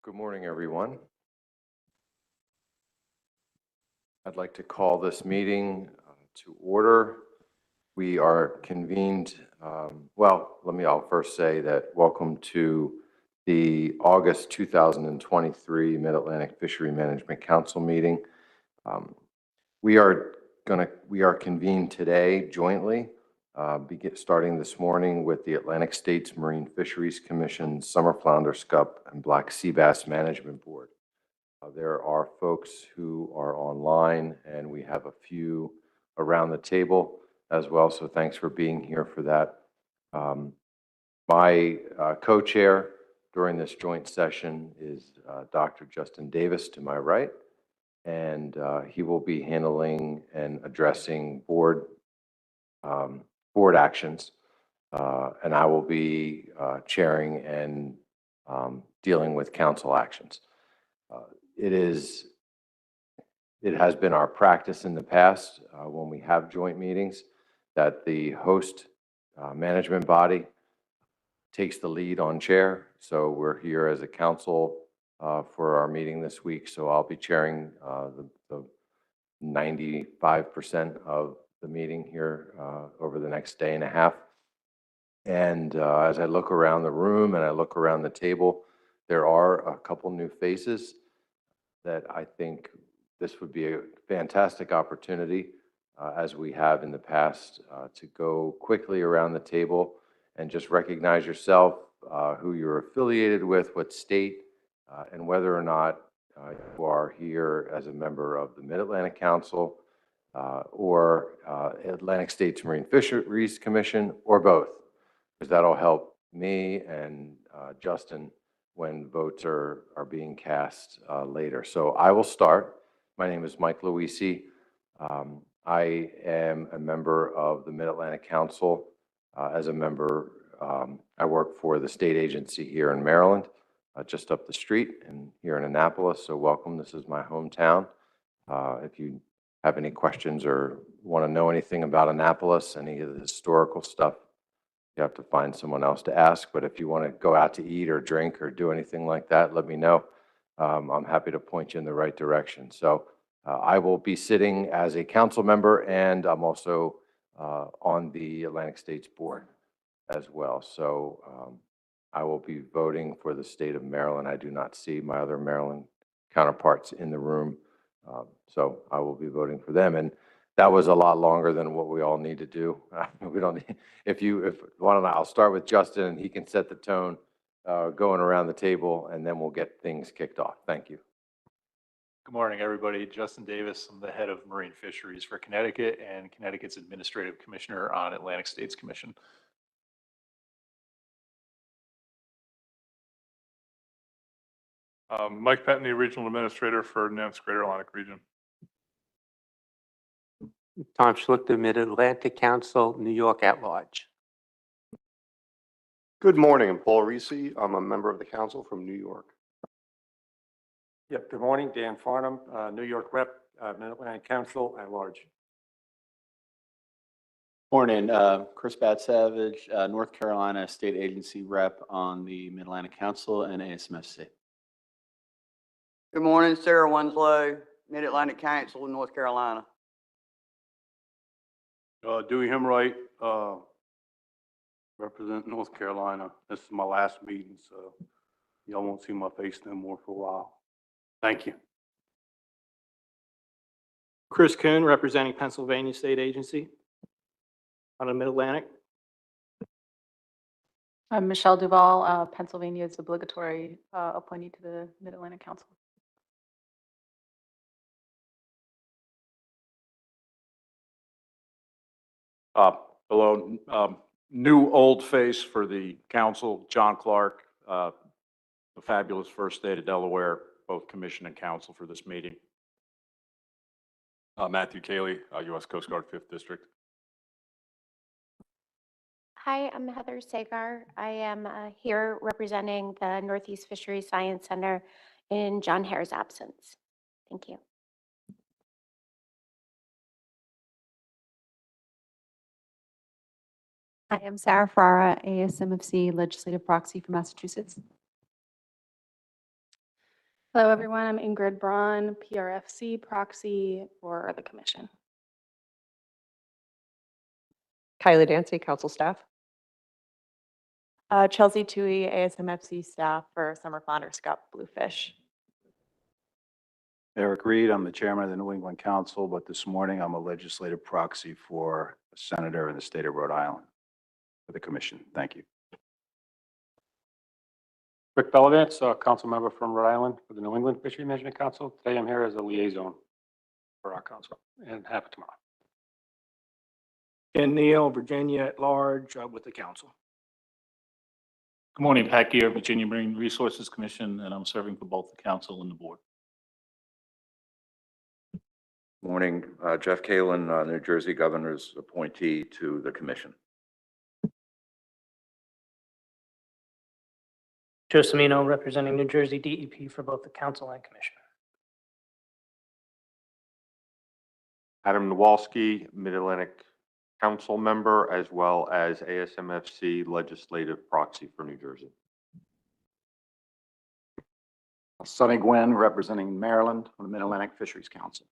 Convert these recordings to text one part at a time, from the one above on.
Good morning, everyone. I'd like to call this meeting to order. We are convened, I'll first say that welcome to the August 2023 Mid-Atlantic Fishery Management Council meeting. We are convened today jointly, starting this morning with the Atlantic States Marine Fisheries Commission, Summer Flounder Scup, and Black Sea Bass Management Board. There are folks who are online, and we have a few around the table as well, so thanks for being here for that. My co-chair during this joint session is Dr. Justin Davis to my right, and he will be handling and addressing board actions, and I will be chairing and dealing with council actions. It has been our practice in the past when we have joint meetings that the host management body takes the lead on chair. So we're here as a council for our meeting this week. So I'll be chairing the 95% of the meeting here over the next day and a half. And as I look around the room and I look around the table, there are a couple new faces that I think this would be a fantastic opportunity, as we have in the past, to go quickly around the table and just recognize yourself, who you're affiliated with, what state, and whether or not you are here as a member of the Mid-Atlantic Council or Atlantic States Marine Fisheries Commission, or both, because that'll help me and Justin when votes are being cast later. So I will start. My name is Mike Luisi. I am a member of the Mid-Atlantic Council. As a member, I work for the state agency here in Maryland, just up the street and here in Annapolis. So welcome, this is my hometown. If you have any questions or want to know anything about Annapolis, any of the historical stuff, you have to find someone else to ask. But if you want to go out to eat or drink or do anything like that, let me know. I'm happy to point you in the right direction. So I will be sitting as a council member, and I'm also on the Atlantic States Board as well. So I will be voting for the state of Maryland. I do not see my other Maryland counterparts in the room. So I will be voting for them. And that was a lot longer than what we all need to do. We don't need, why don't I'll start with Justin and he can set the tone going around the table, and then we'll get things kicked off. Thank you. Good morning, everybody. Justin Davis. I'm the head of Marine Fisheries for Connecticut and Connecticut's Administrative Commissioner on Atlantic States Commission. Mike Petney, Regional Administrator for NAM's Greater Atlantic Region. Tom Schlichter, Mid-Atlantic Council, New York at large. Good morning, I'm Paul Risi. I'm a member of the council from New York. Yep, good morning, Dan Farnham, New York Rep, Mid-Atlantic Council at large. Morning, Chris Bat-Savage, North Carolina State Agency Rep on the Mid-Atlantic Council and ASMFC. Good morning, Sarah Winslow, Mid-Atlantic Council in North Carolina. Dewey Hemwright, represent North Carolina. This is my last meeting, so y'all won't see my face no more for a while. Thank you. Chris Kuhn, representing Pennsylvania State Agency on the Mid-Atlantic. I'm Michelle Duval, Pennsylvania's obligatory appointee to the Mid-Atlantic Council. Hello, new old face for the council, John Clark, the fabulous first state of Delaware, both commission and council for this meeting. Matthew Cayley, U.S. Coast Guard 5th District. Hi, I'm Heather Sagar. I am here representing the Northeast Fisheries Science Center in John Hare's absence. Thank you. I am Sarah Ferrara, ASMFC Legislative Proxy for Massachusetts. Hello, everyone. I'm Ingrid Braun, PRFC proxy for the commission. Kylie Dancy, council staff. Chelsea Tui, ASMFC staff for Summer Flounder Scout Bluefish. Eric Reed, I'm the chairman of the New England Council, but this morning I'm a legislative proxy for a senator in the state of Rhode Island for the commission. Thank you. Rick Bellavance, council member from Rhode Island for the New England Fishery Management Council. Today I'm here as a liaison for our council and have it tomorrow. Ken Neal, Virginia at large with the council. Good morning, Pat Gear, Virginia Marine Resources Commission, and I'm serving for both the council and the board. Morning, Jeff Kalin, New Jersey Governor's appointee to the commission. Joe Semino, representing New Jersey DEP for both the council and commission. Adam Nowalski, Mid-Atlantic Council member, as well as ASMFC legislative proxy for New Jersey. Sonny Gwen, representing Maryland from the Mid-Atlantic Fisheries Council.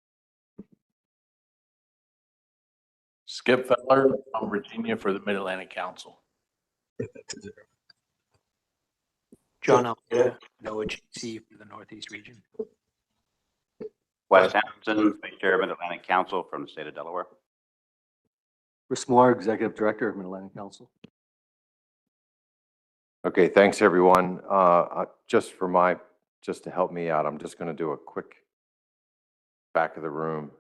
Skip Feller from Virginia for the Mid-Atlantic Council. John Almeida, NOAA GC for the Northeast region. Wes Townsend, Vice Chair of Mid-Atlantic Council from the state of Delaware. Chris Moore, Executive Director of Mid-Atlantic Council. Okay, thanks, everyone. Just to help me out, I'm just going to do a quick back of the room.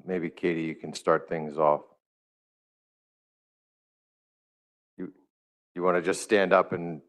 Maybe Katie, you can start things off. You want to just stand up and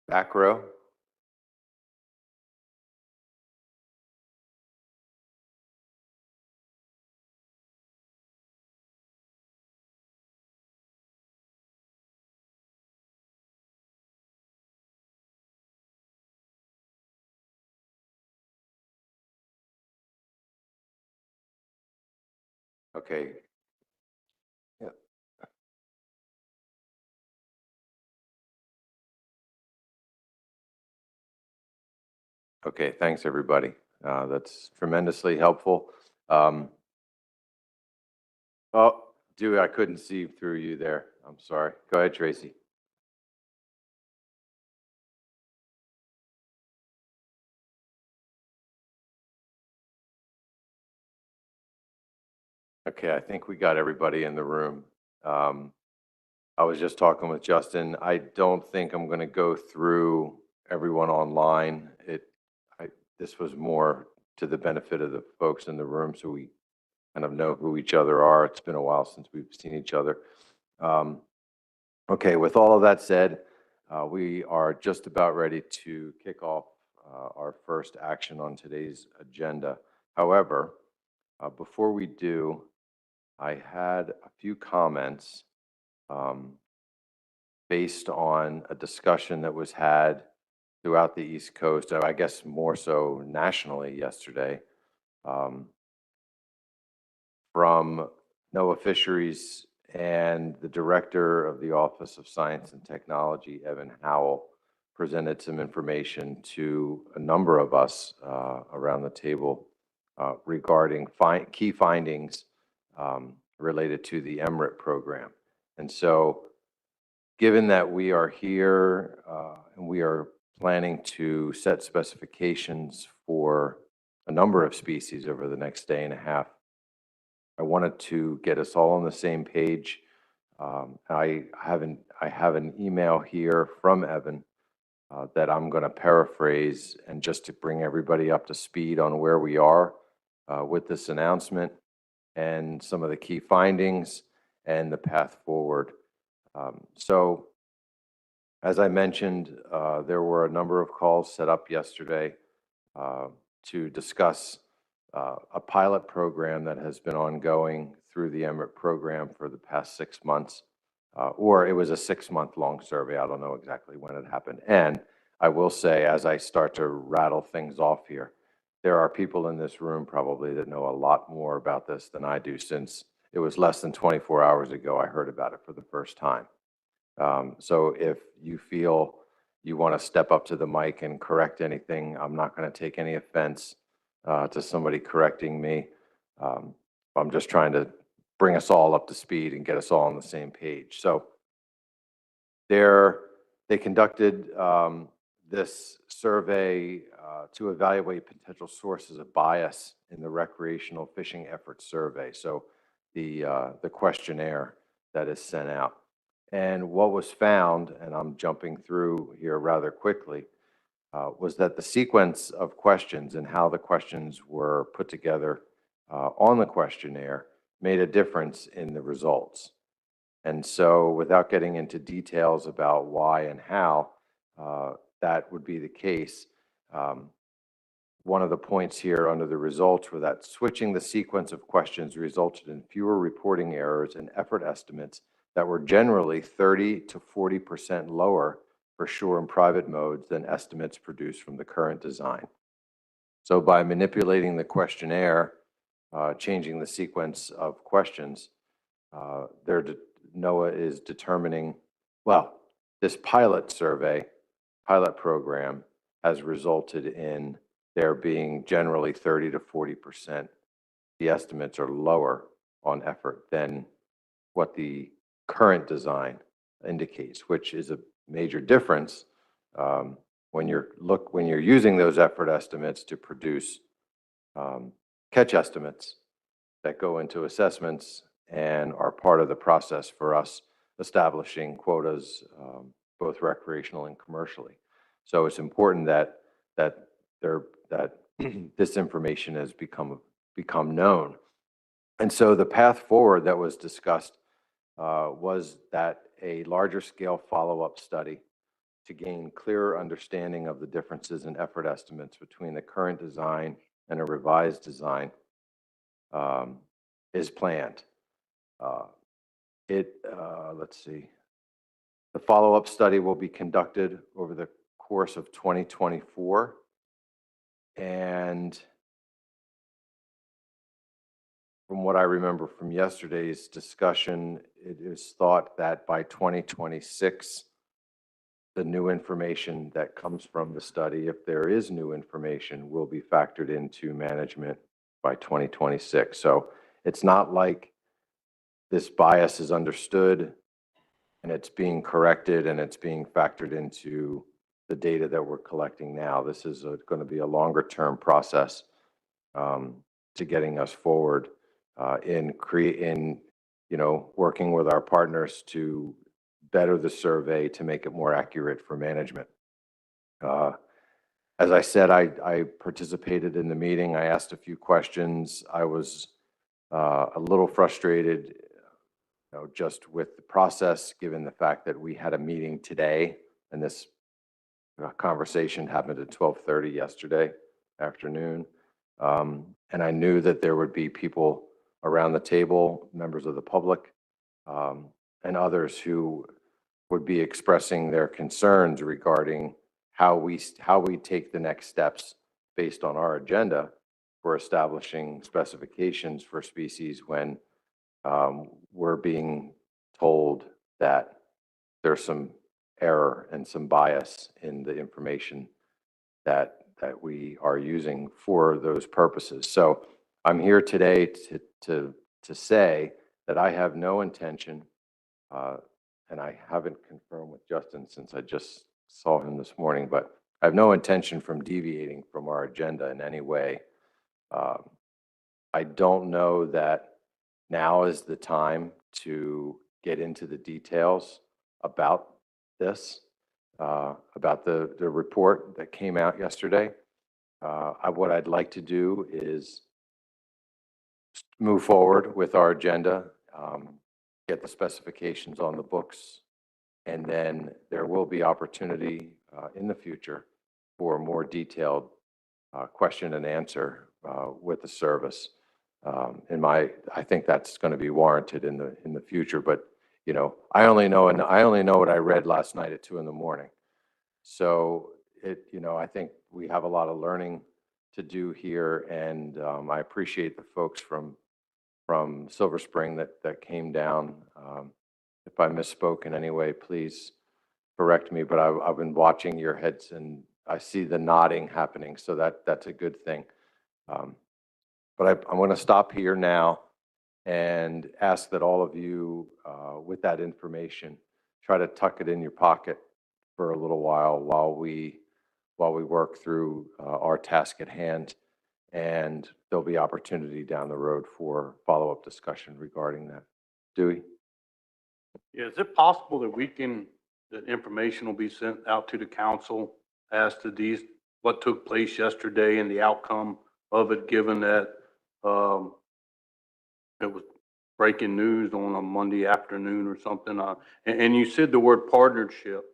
back row. Okay. Yeah. Okay, thanks, everybody. That's tremendously helpful. Oh, Dewey, I couldn't see through you there. I'm sorry. Go ahead, Tracy. Okay, I think we got everybody in the room. I was just talking with Justin. I don't think I'm going to go through everyone online. This was more to the benefit of the folks in the room, so we kind of know who each other are. It's been a while since we've seen each other. Okay, with all of that said, we are just about ready to kick off our first action on today's agenda. However, before we do, I had a few comments based on a discussion that was had throughout the East Coast, I guess more so nationally yesterday, from NOAA Fisheries and the director of the Office of Science and Technology, Evan Howell, presented some information to a number of us around the table regarding key findings related to the MRIT program. And so given that we are here and we are planning to set specifications for a number of species over the next day and a half, I wanted to get us all on the same page. I have an email here from Evan that I'm going to paraphrase, and just to bring everybody up to speed on where we are with this announcement and some of the key findings and the path forward. So, as I mentioned, there were a number of calls set up yesterday to discuss a pilot program that has been ongoing through the EMIT program for the past 6 months, or it was a 6-month-long survey. I don't know exactly when it happened. And I will say, as I start to rattle things off here, there are people in this room probably that know a lot more about this than I do, since it was less than 24 hours ago I heard about it for the first time. So if you feel you want to step up to the mic and correct anything, I'm not going to take any offense to somebody correcting me. I'm just trying to bring us all up to speed and get us all on the same page. So they conducted this survey to evaluate potential sources of bias in the recreational fishing efforts survey. So the questionnaire that is sent out. And what was found, and I'm jumping through here rather quickly, was that the sequence of questions and how the questions were put together on the questionnaire made a difference in the results. And so, without getting into details about why and how that would be the case, one of the points here under the results were that switching the sequence of questions resulted in fewer reporting errors and effort estimates that were generally 30 to 40% lower for shore and private modes than estimates produced from the current design. So by manipulating the questionnaire, changing the sequence of questions, NOAA is determining, well, this pilot survey, pilot program has resulted in there being generally 30 to 40%. The estimates are lower on effort than what the current design indicates, which is a major difference when you're using those effort estimates to produce catch estimates that go into assessments and are part of the process for us establishing quotas, both recreational and commercially. So it's important that this information has become known. And so the path forward that was discussed was that a larger scale follow-up study to gain clearer understanding of the differences in effort estimates between the current design and a revised design is planned. Let's see. The follow-up study will be conducted over the course of 2024. And from what I remember from yesterday's discussion, it is thought that by 2026, the new information that comes from the study, if there is new information, will be factored into management by 2026. So it's not like this bias is understood and it's being corrected and it's being factored into the data that we're collecting now. This is going to be a longer term process to getting us forward in working with our partners to better the survey to make it more accurate for management. As I said, I participated in the meeting. I asked a few questions. I was a little frustrated, just with the process, given the fact that we had a meeting today, and this conversation happened at 12:30 yesterday afternoon. And I knew that there would be people around the table, members of the public, and others who would be expressing their concerns regarding how we take the next steps based on our agenda for establishing specifications for species when we're being told that there's some error and some bias in the information that we are using for those purposes. So I'm here today to say that I have no intention, and I haven't confirmed with Justin since I just saw him this morning, but I have no intention from deviating from our agenda in any way. I don't know that now is the time to get into the details about this. about the report that came out yesterday. What I'd like to do is move forward with our agenda, get the specifications on the books, and then there will be opportunity in the future for more detailed question and answer with the service. I think that's going to be warranted in the future, but I only know what I read last night at 2 a.m. So I think we have a lot of learning to do here, and I appreciate the folks from Silver Spring that came down. If I misspoke in any way, please correct me, but I've been watching your heads and I see the nodding happening, so that's a good thing. But I'm going to stop here now and ask that all of you, with that information, try to tuck it in your pocket for a little while we work through our task at hand, and there'll be opportunity down the road for follow-up discussion regarding that. Dewey? Yeah, is it possible that information will be sent out to the council as to what took place yesterday and the outcome of it, given that it was breaking news on a Monday afternoon or something? And you said the word partnership.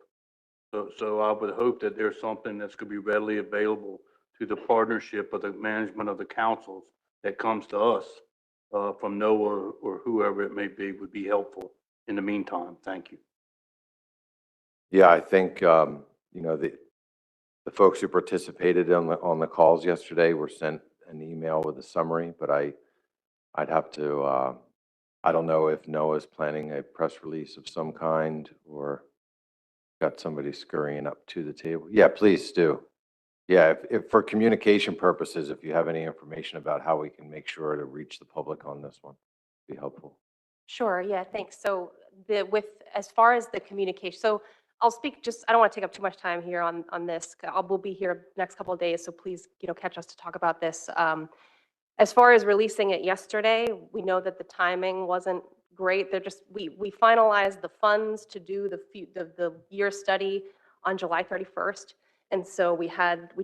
So I would hope that there's something that's going to be readily available to the partnership of the management of the councils that comes to us from NOAA or whoever it may be, would be helpful in the meantime. Thank you. Yeah, I think, the folks who participated on the calls yesterday were sent an email with a summary, but I'd have to, I don't know if NOAA's planning a press release of some kind or got somebody scurrying up to the table. Yeah, please do. Yeah, if for communication purposes, if you have any information about how we can make sure to reach the public on this one, it'd be helpful. Sure, yeah, thanks. So as far as the communication, so I'll speak I don't want to take up too much time here on this. We'll be here next couple of days, so please, catch us to talk about this. As far as releasing it yesterday, we know that the timing wasn't great. We finalized the funds to do the year study on July 31st. And so we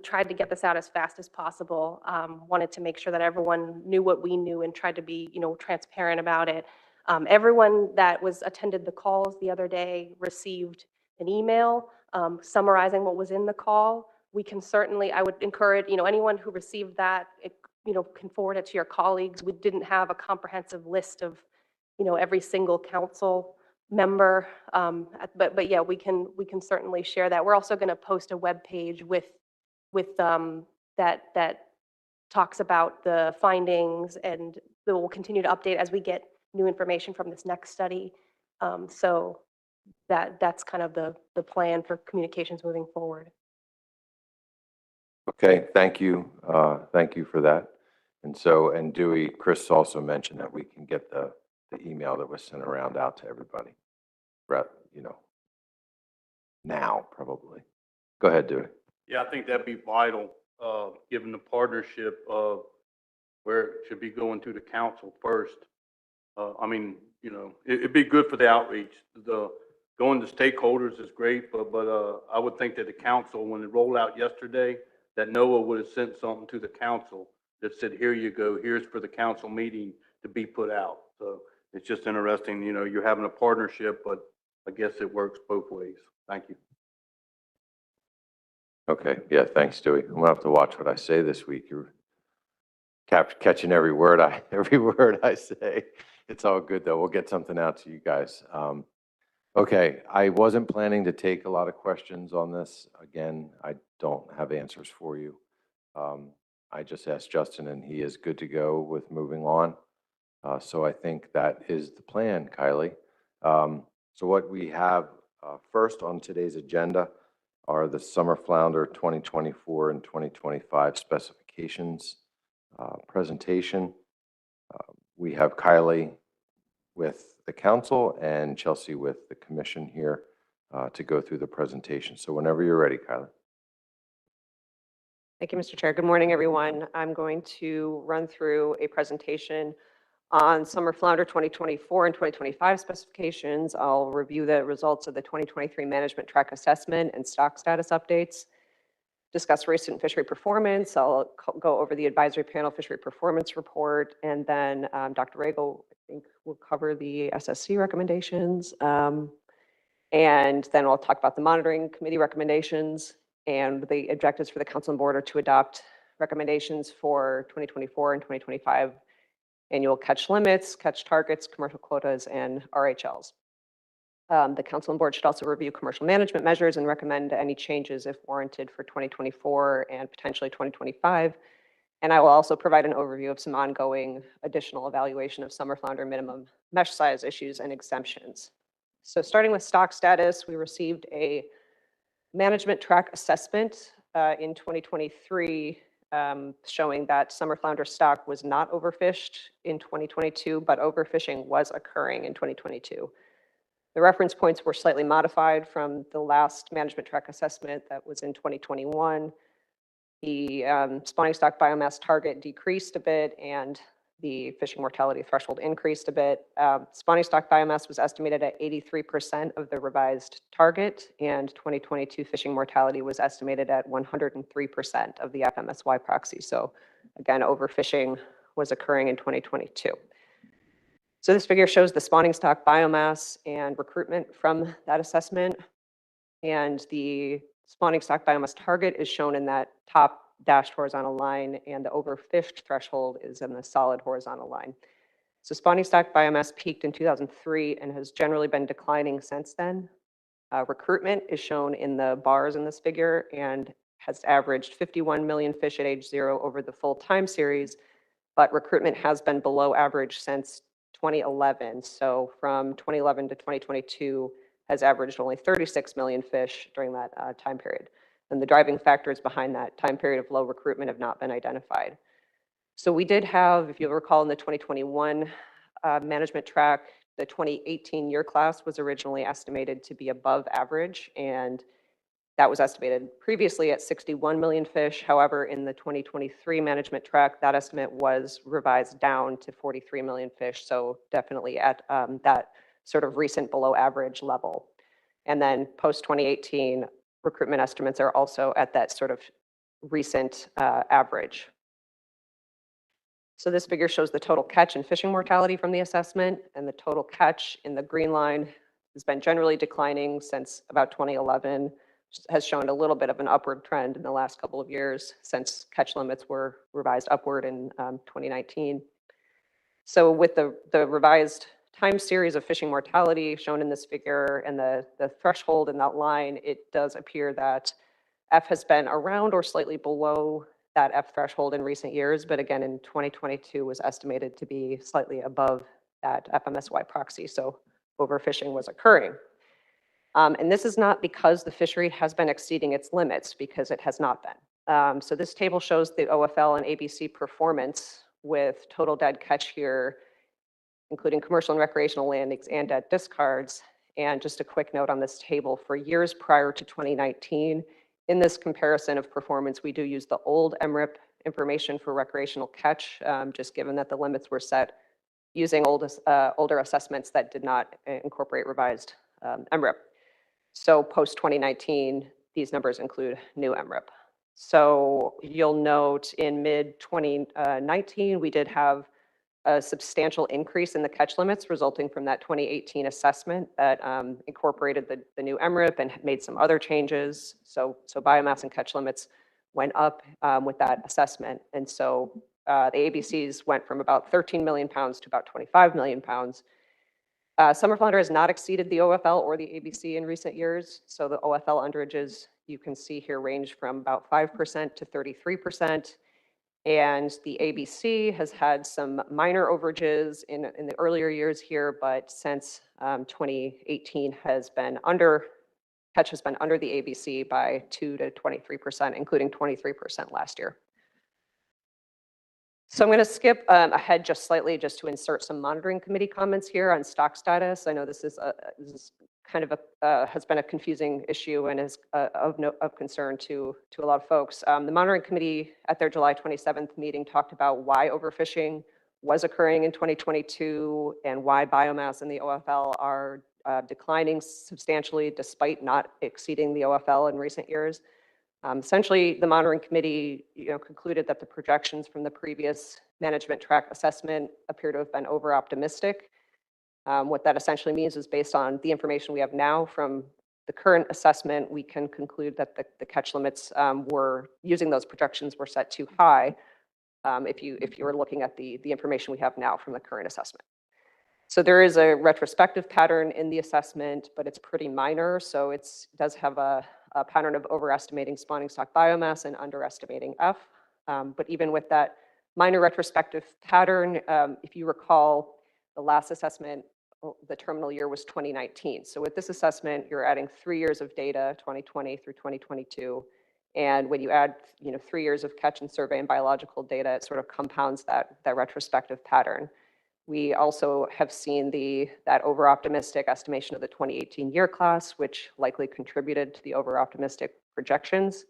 tried to get this out as fast as possible. Wanted to make sure that everyone knew what we knew and tried to be, transparent about it. Everyone that attended the calls the other day received an email summarizing what was in the call. I would encourage, anyone who received that, can forward it to your colleagues. We didn't have a comprehensive list of, every single council member, but yeah, we can certainly share that. We're also going to post a web page with that talks about the findings, and we'll continue to update as we get new information from this next study. So that's kind of the plan for communications moving forward. Okay, thank you. Thank you for that. And Dewey, Chris also mentioned that we can get the email that was sent around out to everybody, now probably. Go ahead, Dewey. Yeah, I think that'd be vital, given the partnership of where it should be going to the council first. It'd be good for the outreach. Going to stakeholders is great, but I would think that the council, when it rolled out yesterday, that NOAA would have sent something to the council that said, here you go, here's for the council meeting to be put out. So it's just interesting, you're having a partnership, but I guess it works both ways. Thank you. Okay, yeah, thanks, Dewey. I'm gonna have to watch what I say this week. You're catching every word I say. It's all good though. We'll get something out to you guys. Okay, I wasn't planning to take a lot of questions on this. Again, I don't have answers for you. I just asked Justin and he is good to go with moving on. So I think that is the plan, Kylie. So what we have first on today's agenda are the Summer Flounder 2024 and 2025 specifications presentation. We have Kylie with the council and Chelsea with the commission here to go through the presentation. So whenever you're ready, Kylie. Thank you, Mr. Chair. Good morning, everyone. I'm going to run through a presentation On summer flounder 2024 and 2025 specifications, I'll review the results of the 2023 management track assessment and stock status updates, discuss recent fishery performance. I'll go over the advisory panel fishery performance report, and then Dr. Regal, I think, will cover the SSC recommendations. And then I'll talk about the monitoring committee recommendations, and the objectives for the council and board are to adopt recommendations for 2024 and 2025 annual catch limits, catch targets, commercial quotas, and RHLs. The council and board should also review commercial management measures and recommend any changes if warranted for 2024 and potentially 2025. And I will also provide an overview of some ongoing additional evaluation of summer flounder minimum mesh size issues and exemptions. So starting with stock status, we received a management track assessment in 2023 showing that summer flounder stock was not overfished in 2022, but overfishing was occurring in 2022. The reference points were slightly modified from the last management track assessment that was in 2021. The spawning stock biomass target decreased a bit and the fishing mortality threshold increased a bit. Spawning stock biomass was estimated at 83% of the revised target, and 2022 fishing mortality was estimated at 103% of the FMSY proxy. So again, overfishing was occurring in 2022. So this figure shows the spawning stock biomass and recruitment from that assessment. And the spawning stock biomass target is shown in that top dashed horizontal line, and the overfished threshold is in the solid horizontal line. So spawning stock biomass peaked in 2003 and has generally been declining since then. Recruitment is shown in the bars in this figure and has averaged 51 million fish at age 0 over the full time series, but recruitment has been below average since 2011. So from 2011 to 2022 has averaged only 36 million fish during that time period. And the driving factors behind that time period of low recruitment have not been identified. So we did have, if you'll recall, in the 2021 management track, the 2018 year class was originally estimated to be above average, and that was estimated previously at 61 million fish. However, in the 2023 management track, that estimate was revised down to 43 million fish. So definitely at that sort of recent below average level. And then post 2018, recruitment estimates are also at that sort of recent average. So this figure shows the total catch and fishing mortality from the assessment, and the total catch in the green line has been generally declining since about 2011, has shown a little bit of an upward trend in the last couple of years since catch limits were revised upward in 2019. So with the revised time series of fishing mortality shown in this figure and the threshold in that line, it does appear that F has been around or slightly below that F threshold in recent years, but again, in 2022 was estimated to be slightly above that FMSY proxy, so overfishing was occurring. And this is not because the fishery has been exceeding its limits, because it has not been. So this table shows the OFL and ABC performance with total dead catch here, including commercial and recreational landings and dead discards. And just a quick note on this table, for years prior to 2019, in this comparison of performance, we do use the old MRIP information for recreational catch, just given that the limits were set using older assessments that did not incorporate revised MRIP. So post 2019, these numbers include new MRIP. So you'll note in mid 2019, we did have a substantial increase in the catch limits resulting from that 2018 assessment that incorporated the new MRIP and made some other changes. So biomass and catch limits went up with that assessment. And so the ABCs went from about 13 million pounds to about 25 million pounds. Summer flounder has not exceeded the OFL or the ABC in recent years. So the OFL underages you can see here range from about 5% to 33%. And the ABC has had some minor overages in the earlier years here, but since 2018 has been catch has been under the ABC by 2 to 23%, including 23% last year. So I'm going to skip ahead just slightly just to insert some monitoring committee comments here on stock status. I know this is kind of has been a confusing issue and is of concern to a lot of folks. The monitoring committee at their July 27th meeting talked about why overfishing was occurring in 2022 and why biomass in the OFL are declining substantially despite not exceeding the OFL in recent years. Essentially, the monitoring committee concluded that the projections from the previous management track assessment appear to have been over-optimistic. What that essentially means is based on the information we have now from the current assessment, we can conclude that the catch limits were, using those projections, were set too high if you were looking at the information we have now from the current assessment. So there is a retrospective pattern in the assessment, but it's pretty minor. So it does have a pattern of overestimating spawning stock biomass and underestimating F. But even with that minor retrospective pattern, if you recall, the last assessment, the terminal year was 2019. So with this assessment, you're adding 3 years of data, 2020 through 2022. And when you add 3 years of catch and survey and biological data, it sort of compounds that retrospective pattern. We also have seen that over-optimistic estimation of the 2018 year class, which likely contributed to the over-optimistic projections.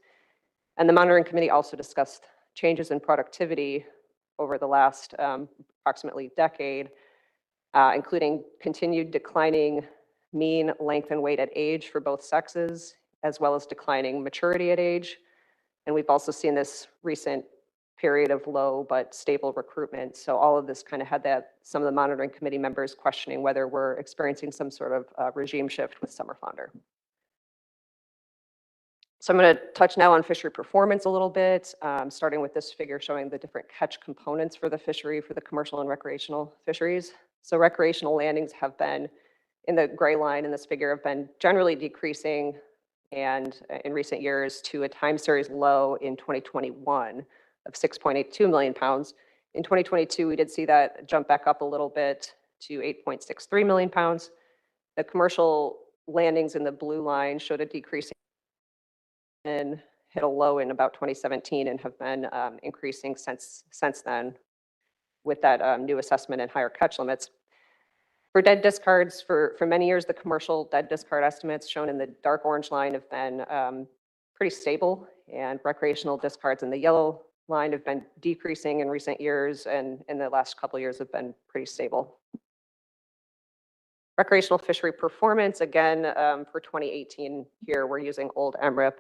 And the monitoring committee also discussed changes in productivity over the last approximately decade, including continued declining mean length and weight at age for both sexes, as well as declining maturity at age. And we've also seen this recent period of low but stable recruitment. So all of this kind of had some of the monitoring committee members questioning whether we're experiencing some sort of regime shift with summer flounder. So I'm going to touch now on fishery performance a little bit, starting with this figure showing the different catch components for the fishery for the commercial and recreational fisheries. So recreational landings have been, in the gray line in this figure, have been generally decreasing and in recent years to a time series low in 2021 of 6.82 million pounds. In 2022, we did see that jump back up a little bit to 8.63 million pounds. The commercial landings in the blue line showed a decrease and hit a low in about 2017 and have been increasing since then with that new assessment and higher catch limits. For dead discards, for many years, the commercial dead discard estimates shown in the dark orange line have been pretty stable, and recreational discards in the yellow line have been decreasing in recent years, and in the last couple of years have been pretty stable. Recreational fishery performance, again, for 2018 here, we're using old MRIP.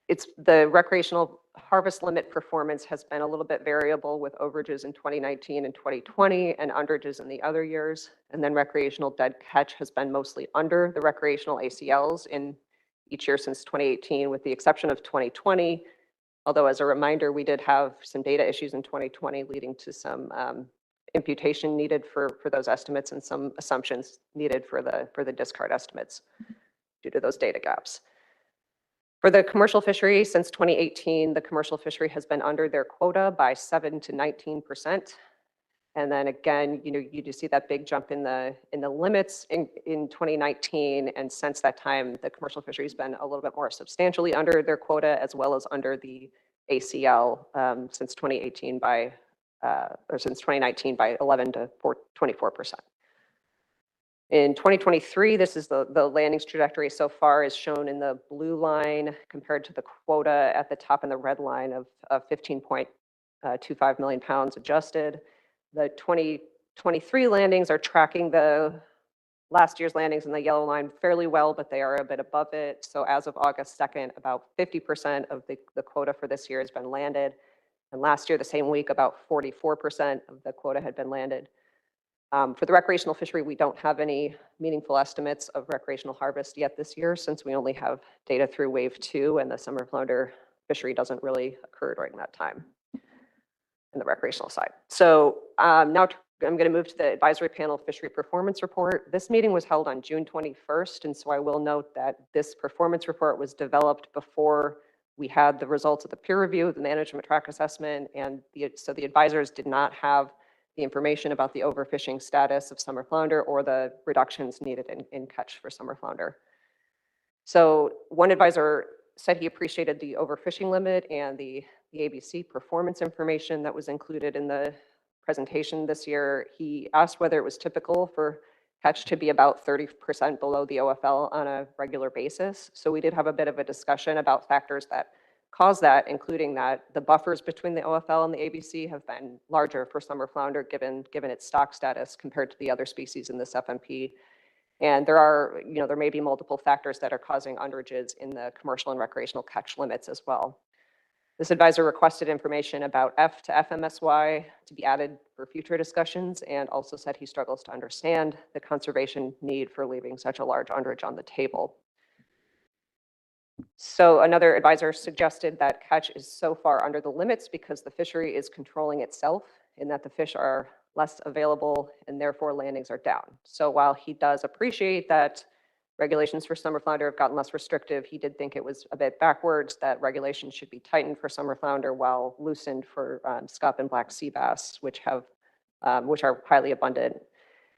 It's the recreational harvest limit performance has been a little bit variable with overages in 2019 and 2020 and underages in the other years. And then recreational dead catch has been mostly under the recreational ACLs in each year since 2018, with the exception of 2020. Although as a reminder, we did have some data issues in 2020 leading to some imputation needed for those estimates and some assumptions needed for the discard estimates due to those data gaps. For the commercial fishery, since 2018, the commercial fishery has been under their quota by 7 to 19%. And then again, you do see that big jump in the limits in 2019, and since that time, the commercial fishery has been a little bit more substantially under their quota, as well as under the ACL since 2018 since 2019 by 11 to 24%. In 2023, this is the landings trajectory so far is shown in the blue line compared to the quota at the top in the red line of 15.25 million pounds adjusted. The 2023 landings are tracking the last year's landings in the yellow line fairly well, but they are a bit above it. So as of August 2nd, about 50% of the quota for this year has been landed. And last year, the same week, about 44% of the quota had been landed. For the recreational fishery, we don't have any meaningful estimates of recreational harvest yet this year, since we only have data through wave 2, and the summer flounder fishery doesn't really occur during that time in the recreational side. So now I'm going to move to the advisory panel fishery performance report. This meeting was held on June 21st, and so I will note that this performance report was developed before we had the results of the peer review, the management track assessment, and so the advisors did not have the information about the overfishing status of summer flounder or the reductions needed in catch for summer flounder. So one advisor said he appreciated the overfishing limit and the ABC performance information that was included in the presentation this year. He asked whether it was typical for catch to be about 30% below the OFL on a regular basis. So we did have a bit of a discussion about factors that caused that, including that the buffers between the OFL and the ABC have been larger for summer flounder given its stock status compared to the other species in this FMP. And there may be multiple factors that are causing underages in the commercial and recreational catch limits as well. This advisor requested information about F to FMSY to be added for future discussions, and also said he struggles to understand the conservation need for leaving such a large underage on the table. So another advisor suggested that catch is so far under the limits because the fishery is controlling itself, in that the fish are less available and therefore landings are down. So while he does appreciate that regulations for summer flounder have gotten less restrictive, he did think it was a bit backwards, that regulations should be tightened for summer flounder while loosened for scup and black sea bass, which are highly abundant.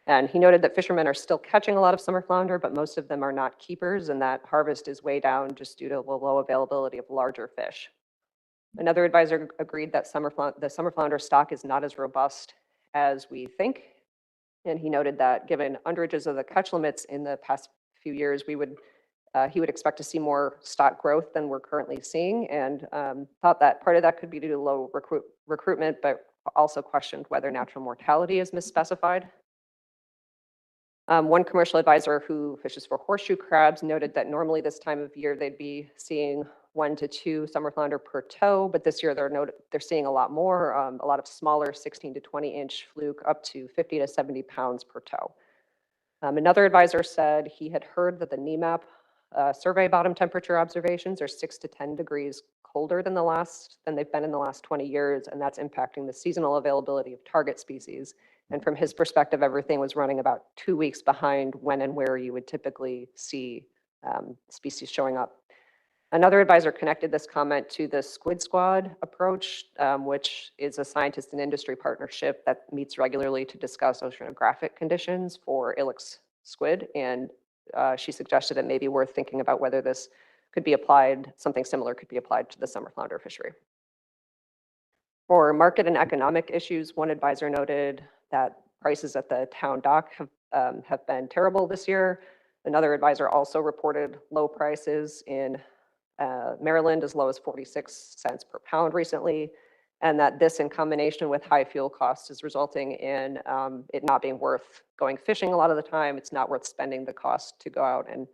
And he noted that fishermen are still catching a lot of summer flounder, but most of them are not keepers, and that harvest is way down just due to the low availability of larger fish. Another advisor agreed that the summer flounder stock is not as robust as we think, and he noted that given underages of the catch limits in the past few years, he would expect to see more stock growth than we're currently seeing, and thought that part of that could be due to low recruitment, but also questioned whether natural mortality is misspecified. One commercial advisor who fishes for horseshoe crabs noted that normally this time of year they'd be seeing 1 to 2 summer flounder per tow, but this year they're seeing a lot more, a lot of smaller 16 to 20-inch fluke, up to 50 to 70 pounds per tow. Another advisor said he had heard that the NEMAP survey bottom temperature observations are 6 to 10 degrees colder than they've been in the last 20 years, and that's impacting the seasonal availability of target species. And from his perspective, everything was running about 2 weeks behind when and where you would typically see species showing up. Another advisor connected this comment to the Squid Squad approach, which is a scientist and industry partnership that meets regularly to discuss oceanographic conditions for Ilex squid. And she suggested it may be worth thinking about whether this could be applied, something similar could be applied to the summer flounder fishery. For market and economic issues, one advisor noted that prices at the town dock have been terrible this year. Another advisor also reported low prices in Maryland, as low as 46 cents per pound recently, and that this in combination with high fuel costs is resulting in it not being worth going fishing a lot of the time. It's not worth spending the cost to go out and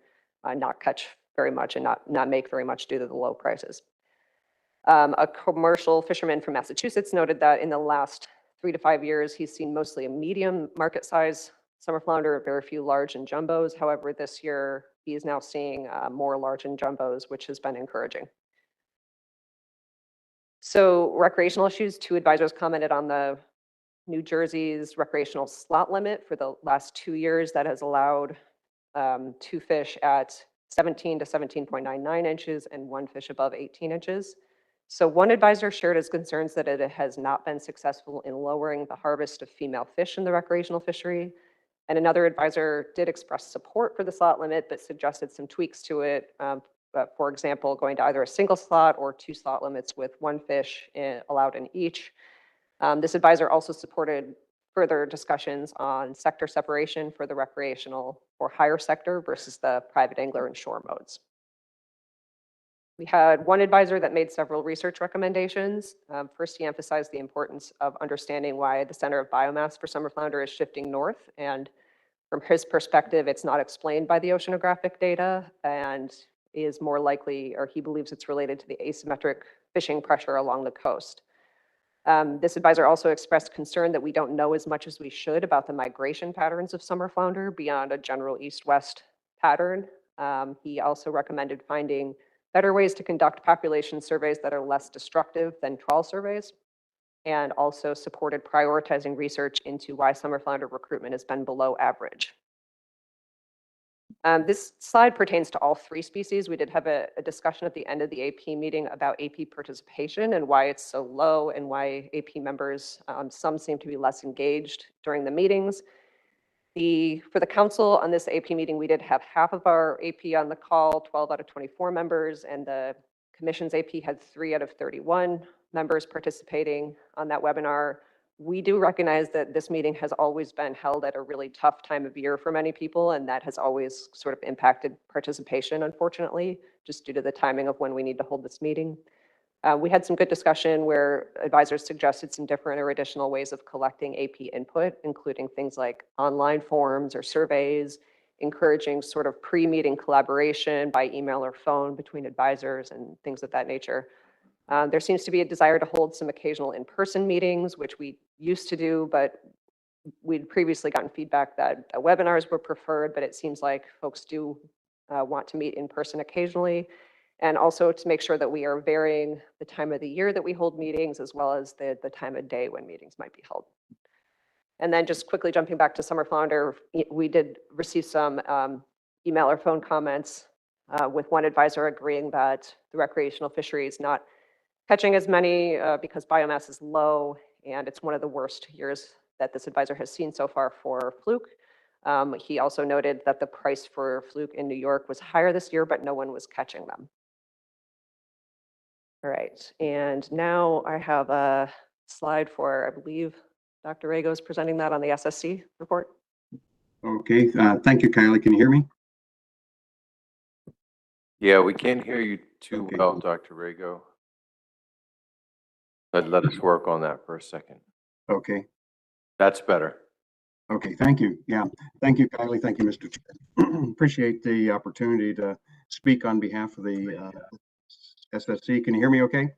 not catch very much and not make very much due to the low prices. A commercial fisherman from Massachusetts noted that in the last 3 to 5 years, he's seen mostly a medium market size summer flounder, very few large and jumbos. However, this year, he is now seeing more large and jumbos, which has been encouraging. So recreational issues, 2 advisors commented on the New Jersey's recreational slot limit for the last 2 years that has allowed 2 fish at 17 to 17.99 inches and 1 fish above 18 inches. So one advisor shared his concerns that it has not been successful in lowering the harvest of female fish in the recreational fishery. And another advisor did express support for the slot limit, but suggested some tweaks to it. For example, going to either a single slot or 2 slot limits with 1 fish allowed in each. This advisor also supported further discussions on sector separation for the recreational or higher sector versus the private angler and shore modes. We had one advisor that made several research recommendations. First, he emphasized the importance of understanding why the center of biomass for summer flounder is shifting north. And from his perspective, it's not explained by the oceanographic data and is more likely, or he believes it's related to the asymmetric fishing pressure along the coast. This advisor also expressed concern that we don't know as much as we should about the migration patterns of summer flounder beyond a general east-west pattern. He also recommended finding better ways to conduct population surveys that are less destructive than trawl surveys, and also supported prioritizing research into why summer flounder recruitment has been below average. This slide pertains to all 3 species. We did have a discussion at the end of the AP meeting about AP participation and why it's so low and why AP members, some seem to be less engaged during the meetings. For the council on this AP meeting, we did have half of our AP on the call, 12 out of 24 members, and the commission's AP had 3 out of 31 members participating on that webinar. We do recognize that this meeting has always been held at a really tough time of year for many people, and that has always sort of impacted participation, unfortunately, just due to the timing of when we need to hold this meeting. We had some good discussion where advisors suggested some different or additional ways of collecting AP input, including things like online forms or surveys, encouraging sort of pre-meeting collaboration by email or phone between advisors and things of that nature. There seems to be a desire to hold some occasional in-person meetings, which we used to do, but we'd previously gotten feedback that webinars were preferred, but it seems like folks do want to meet in person occasionally. And also to make sure that we are varying the time of the year that we hold meetings, as well as the time of day when meetings might be held. And then just quickly jumping back to Summer Flounder, we did receive some email or phone comments with one advisor agreeing that the recreational fishery is not catching as many because biomass is low, and it's one of the worst years that this advisor has seen so far for fluke. He also noted that the price for fluke in New York was higher this year, but no one was catching them. All right, and now I have a slide for, I believe, Dr. Rago is presenting that on the SSC report. Okay, thank you, Kylie. Can you hear me? Yeah, we can't hear you too well, Dr. Rago. Let us work on that for a second. Okay. That's better. Okay, thank you. Yeah, thank you, Kylie. Thank you, Mr. Chair. Appreciate the opportunity to speak on behalf of the SSC. Can you hear me okay?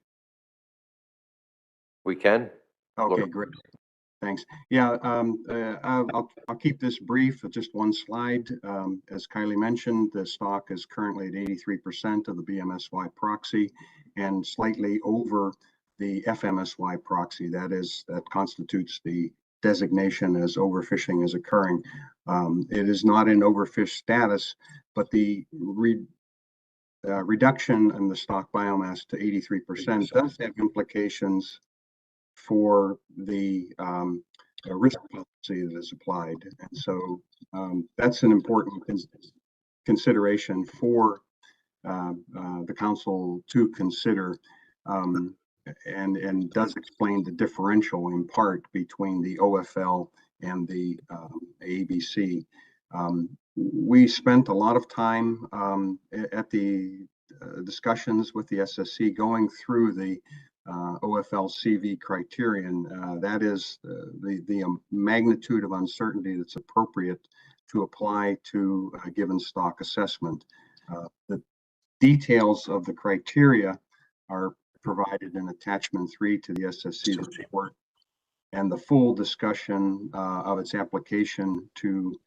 We can. Okay, great. Thanks. Yeah, I'll keep this brief. Just one slide. As Kylie mentioned, the stock is currently at 83% of the BMSY proxy and slightly over the FMSY proxy. That constitutes the designation as overfishing is occurring. It is not in overfish status, but the reduction in the stock biomass to 83% does have implications for the risk policy that is applied. And so that's an important consideration for the council to consider, and does explain the differential in part between the OFL and the ABC. We spent a lot of time at the discussions with the SSC going through the OFL CV criterion. That is the magnitude of uncertainty that's appropriate to apply to a given stock assessment. The details of the criteria are provided in attachment 3 to the SSC report, and the full discussion of its application to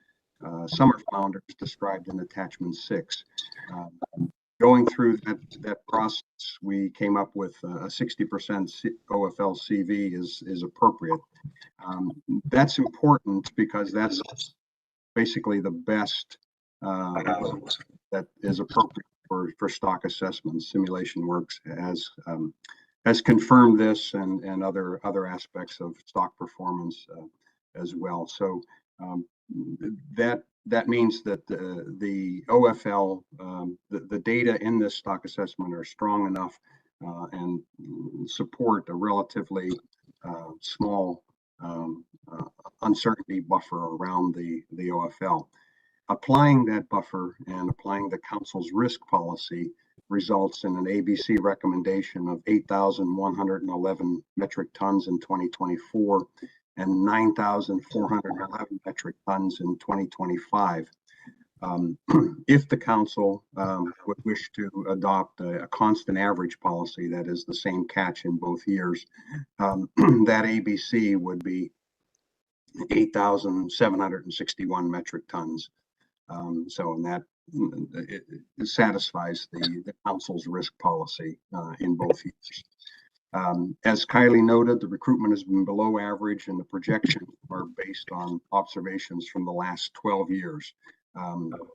summer flounders described in attachment 6. Going through that process, we came up with a 60% OFL CV is appropriate. That's important because that's basically the best that is appropriate for stock assessments. Simulation Works has confirmed this and other aspects of stock performance as well. So that means that the OFL, the data in this stock assessment are strong enough and support a relatively small uncertainty buffer around the OFL. Applying that buffer and applying the council's risk policy results in an ABC recommendation of 8,111 metric tons in 2024 and 9,411 metric tons in 2025. If the council would wish to adopt a constant average policy, that is the same catch in both years, that ABC would be 8,761 metric tons. So that it satisfies the council's risk policy in both years. As Kylie noted, the recruitment has been below average and the projections are based on observations from the last 12 years.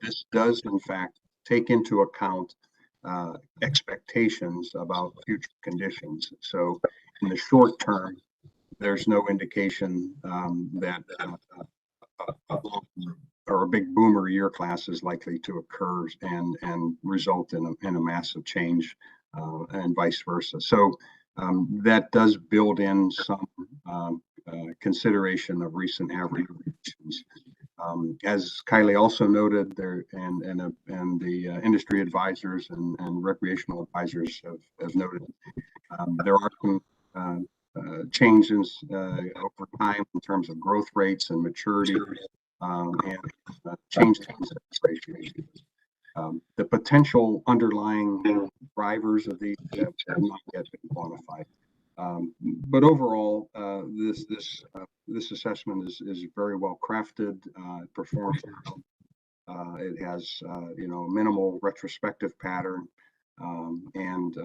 This does, in fact, take into account expectations about future conditions. So in the short term, there's no indication that a big boomer year class is likely to occur and result in a massive change and vice versa. So that does build in some consideration of recent averages. As Kylie also noted, there and the industry advisors and recreational advisors have noted, There are some changes over time in terms of growth rates and maturity and changes in ratios. The potential underlying drivers of these have not yet been quantified. But overall, this assessment is very well crafted. It performs. It has minimal retrospective pattern, and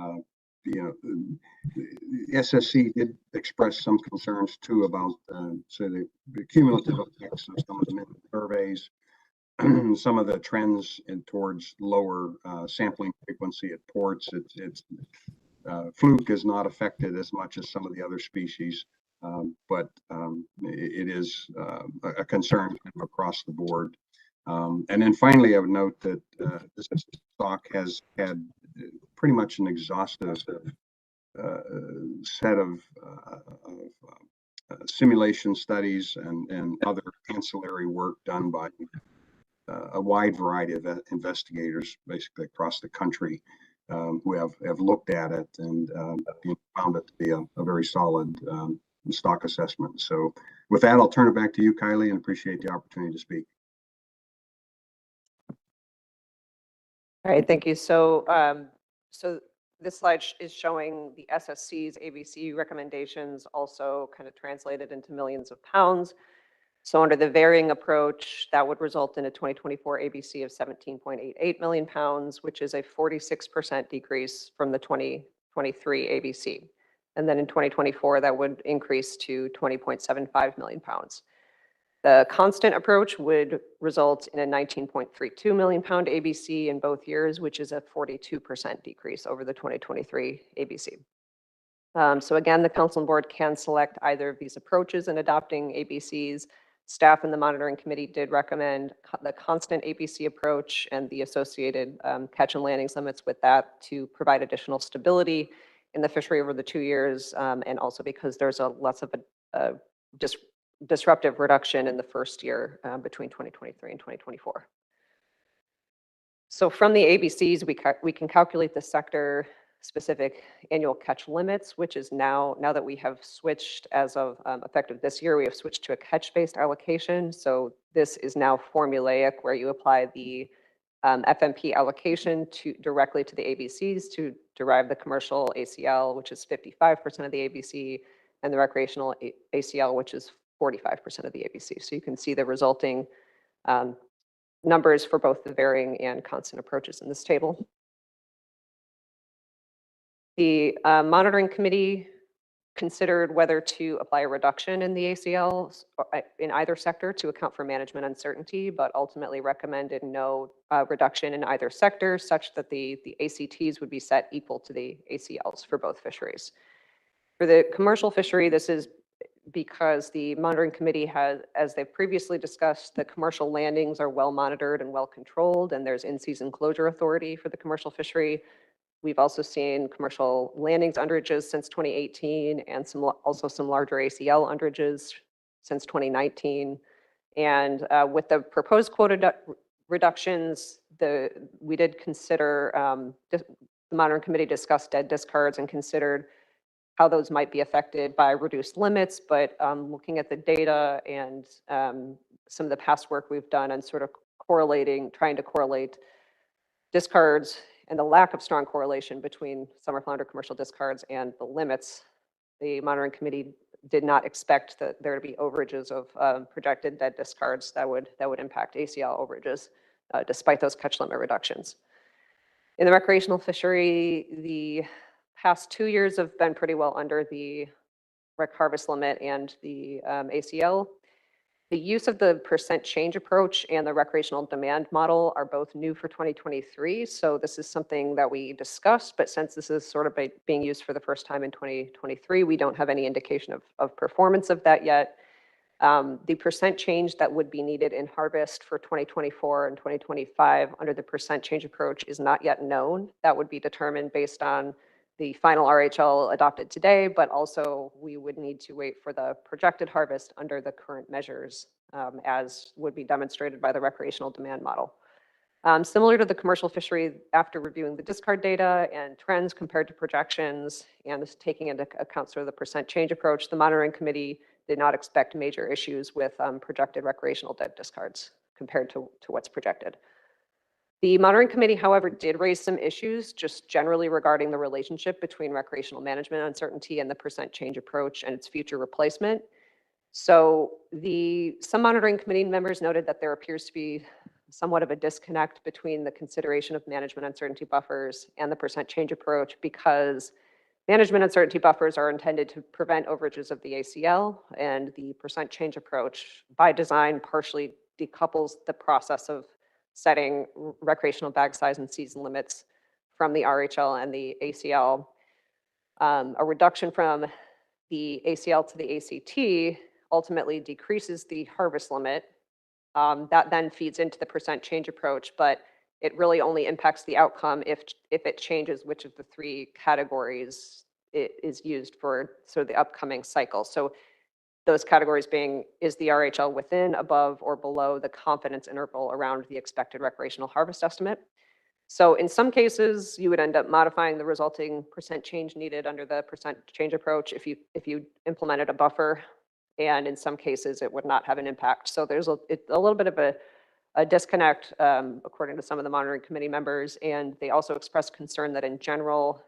SSC did express some concerns too about the cumulative effects of some of the surveys. Some of the trends towards lower sampling frequency at ports. Fluke is not affected as much as some of the other species, but it is a concern across the board. And then finally, I would note that this stock has had pretty much an exhaustive set of simulation studies and other ancillary work done by a wide variety of investigators, basically across the country, who have looked at it and found it to be a very solid stock assessment. So with that, I'll turn it back to you, Kylie, and appreciate the opportunity to speak. All right, thank you. So, so this slide is showing the SSC's ABC recommendations also kind of translated into millions of pounds. So under the varying approach, that would result in a 2024 ABC of 17.88 million pounds, which is a 46% decrease from the 2023 ABC. And then in 2024, that would increase to 20.75 million pounds. The constant approach would result in a 19.32 million pound ABC in both years, which is a 42% decrease over the 2023 ABC. So again, the council and board can select either of these approaches in adopting ABCs. Staff and the monitoring committee did recommend the constant ABC approach and the associated catch and landings limits with that to provide additional stability in the fishery over the 2 years, and also because there's a less of a disruptive reduction in the first year between 2023 and 2024. So from the ABCs, we can calculate the sector specific annual catch limits, which is now that we have switched as of effective this year, we have switched to a catch-based allocation. So this is now formulaic, where you apply the FMP allocation directly to the ABCs to derive the commercial ACL, which is 55% of the ABC, and the recreational ACL, which is 45% of the ABC. So you can see the resulting numbers for both the varying and constant approaches in this table. The monitoring committee considered whether to apply a reduction in the ACLs in either sector to account for management uncertainty, but ultimately recommended no reduction in either sector, such that the ACTs would be set equal to the ACLs for both fisheries. For the commercial fishery, this is because the monitoring committee has, as they've previously discussed, the commercial landings are well monitored and well controlled, and there's in-season closure authority for the commercial fishery. We've also seen commercial landings underages since 2018 and also some larger ACL underages since 2019. And with the proposed quota reductions, we did consider, the monitoring committee discussed dead discards and considered how those might be affected by reduced limits, but looking at the data and some of the past work we've done and sort of trying to correlate discards and the lack of strong correlation between summer flounder commercial discards and the limits, the monitoring committee did not expect there to be overages of projected dead discards that would impact ACL overages, despite those catch limit reductions. In the recreational fishery, the past 2 years have been pretty well under the rec harvest limit and the ACL. The use of the percent change approach and the recreational demand model are both new for 2023. So this is something that we discussed, but since this is sort of being used for the first time in 2023, we don't have any indication of performance of that yet. The percent change that would be needed in harvest for 2024 and 2025 under the percent change approach is not yet known. That would be determined based on the final RHL adopted today, but also we would need to wait for the projected harvest under the current measures, as would be demonstrated by the recreational demand model. Similar to the commercial fishery, after reviewing the discard data and trends compared to projections and this taking into account sort of the percent change approach, the monitoring committee did not expect major issues with projected recreational dead discards compared to what's projected. The monitoring committee, however, did raise some issues just generally regarding the relationship between recreational management uncertainty and the percent change approach and its future replacement. So some monitoring committee members noted that there appears to be somewhat of a disconnect between the consideration of management uncertainty buffers and the percent change approach, because management uncertainty buffers are intended to prevent overages of the ACL, and the percent change approach by design partially decouples the process of setting recreational bag size and season limits from the RHL and the ACL. A reduction from the ACL to the ACT ultimately decreases the harvest limit. That then feeds into the percent change approach, but it really only impacts the outcome if it changes which of the three categories it is used for sort of the upcoming cycle. So those categories being, is the RHL within, above, or below the confidence interval around the expected recreational harvest estimate? So in some cases, you would end up modifying the resulting percent change needed under the percent change approach if you implemented a buffer, and in some cases, it would not have an impact. So there's a little bit of a disconnect, according to some of the monitoring committee members, and they also expressed concern that in general,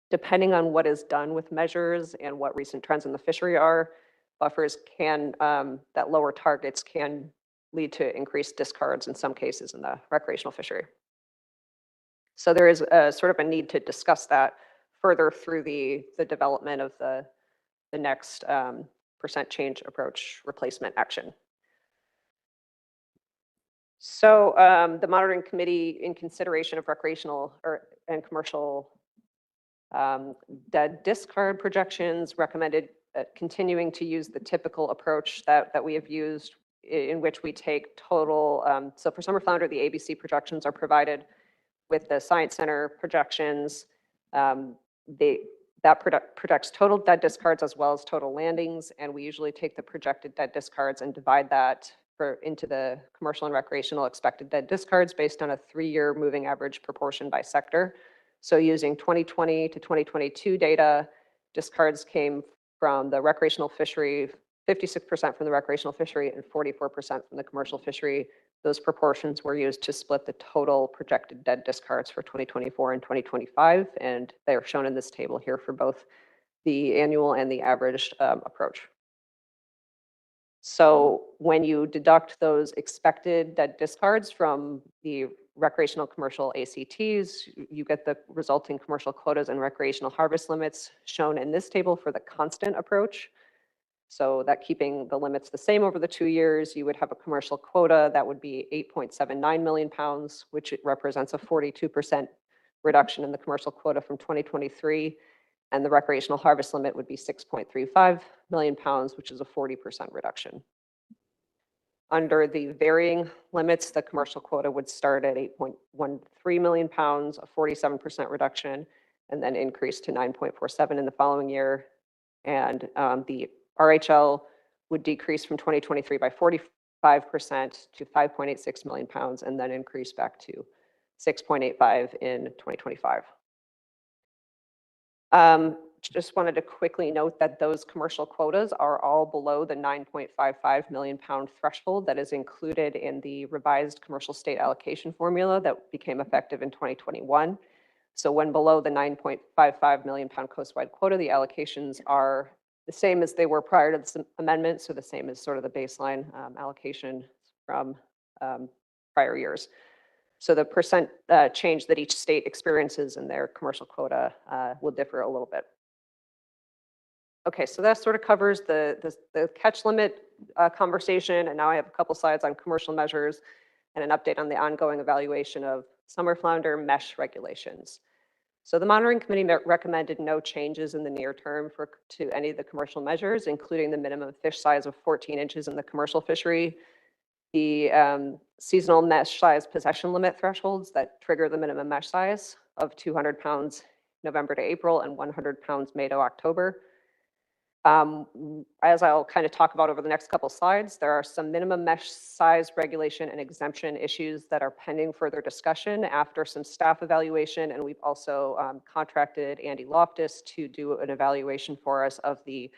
depending on what is done with measures and what recent trends in the fishery are, buffers can, that lower targets can lead to increased discards in some cases in the recreational fishery. So there is sort of a need to discuss that further through the development of the next percent change approach replacement action. So the monitoring committee, in consideration of recreational and commercial dead discard projections, recommended continuing to use the typical approach that we have used, in which we take total, so for summer flounder, the ABC projections are provided with the Science Center projections. That projects total dead discards as well as total landings, and we usually take the projected dead discards and divide that into the commercial and recreational expected dead discards based on a 3-year moving average proportion by sector. So using 2020 to 2022 data, discards came from the recreational fishery, 56% from the recreational fishery and 44% from the commercial fishery. Those proportions were used to split the total projected dead discards for 2024 and 2025, and they are shown in this table here for both the annual and the averaged approach. So when you deduct those expected dead discards from the recreational commercial ACTs, you get the resulting commercial quotas and recreational harvest limits shown in this table for the constant approach. So that keeping the limits the same over the 2 years, you would have a commercial quota that would be 8.79 million pounds, which represents a 42% reduction in the commercial quota from 2023. And the recreational harvest limit would be 6.35 million pounds, which is a 40% reduction. Under the varying limits, the commercial quota would start at 8.13 million pounds, a 47% reduction, and then increase to 9.47 in the following year. And the RHL would decrease from 2023 by 45% to 5.86 million pounds, and then increase back to 6.85 in 2025. Just wanted to quickly note that those commercial quotas are all below the 9.55 million pound threshold that is included in the revised commercial state allocation formula that became effective in 2021. So when below the 9.55 million pound coastwide quota, the allocations are the same as they were prior to this amendment, so the same as sort of the baseline allocation from prior years. So the percent change that each state experiences in their commercial quota will differ a little bit. Okay, so that sort of covers the catch limit conversation, and now I have a couple slides on commercial measures and an update on the ongoing evaluation of summer flounder mesh regulations. So the monitoring committee recommended no changes in the near term to any of the commercial measures, including the minimum fish size of 14 inches in the commercial fishery, the seasonal mesh size possession limit thresholds that trigger the minimum mesh size of 200 pounds November to April and 100 pounds May to October. As I'll kind of talk about over the next couple slides, there are some minimum mesh size regulation and exemption issues that are pending further discussion after some staff evaluation. And we've also contracted Andy Loftus to do an evaluation for us of the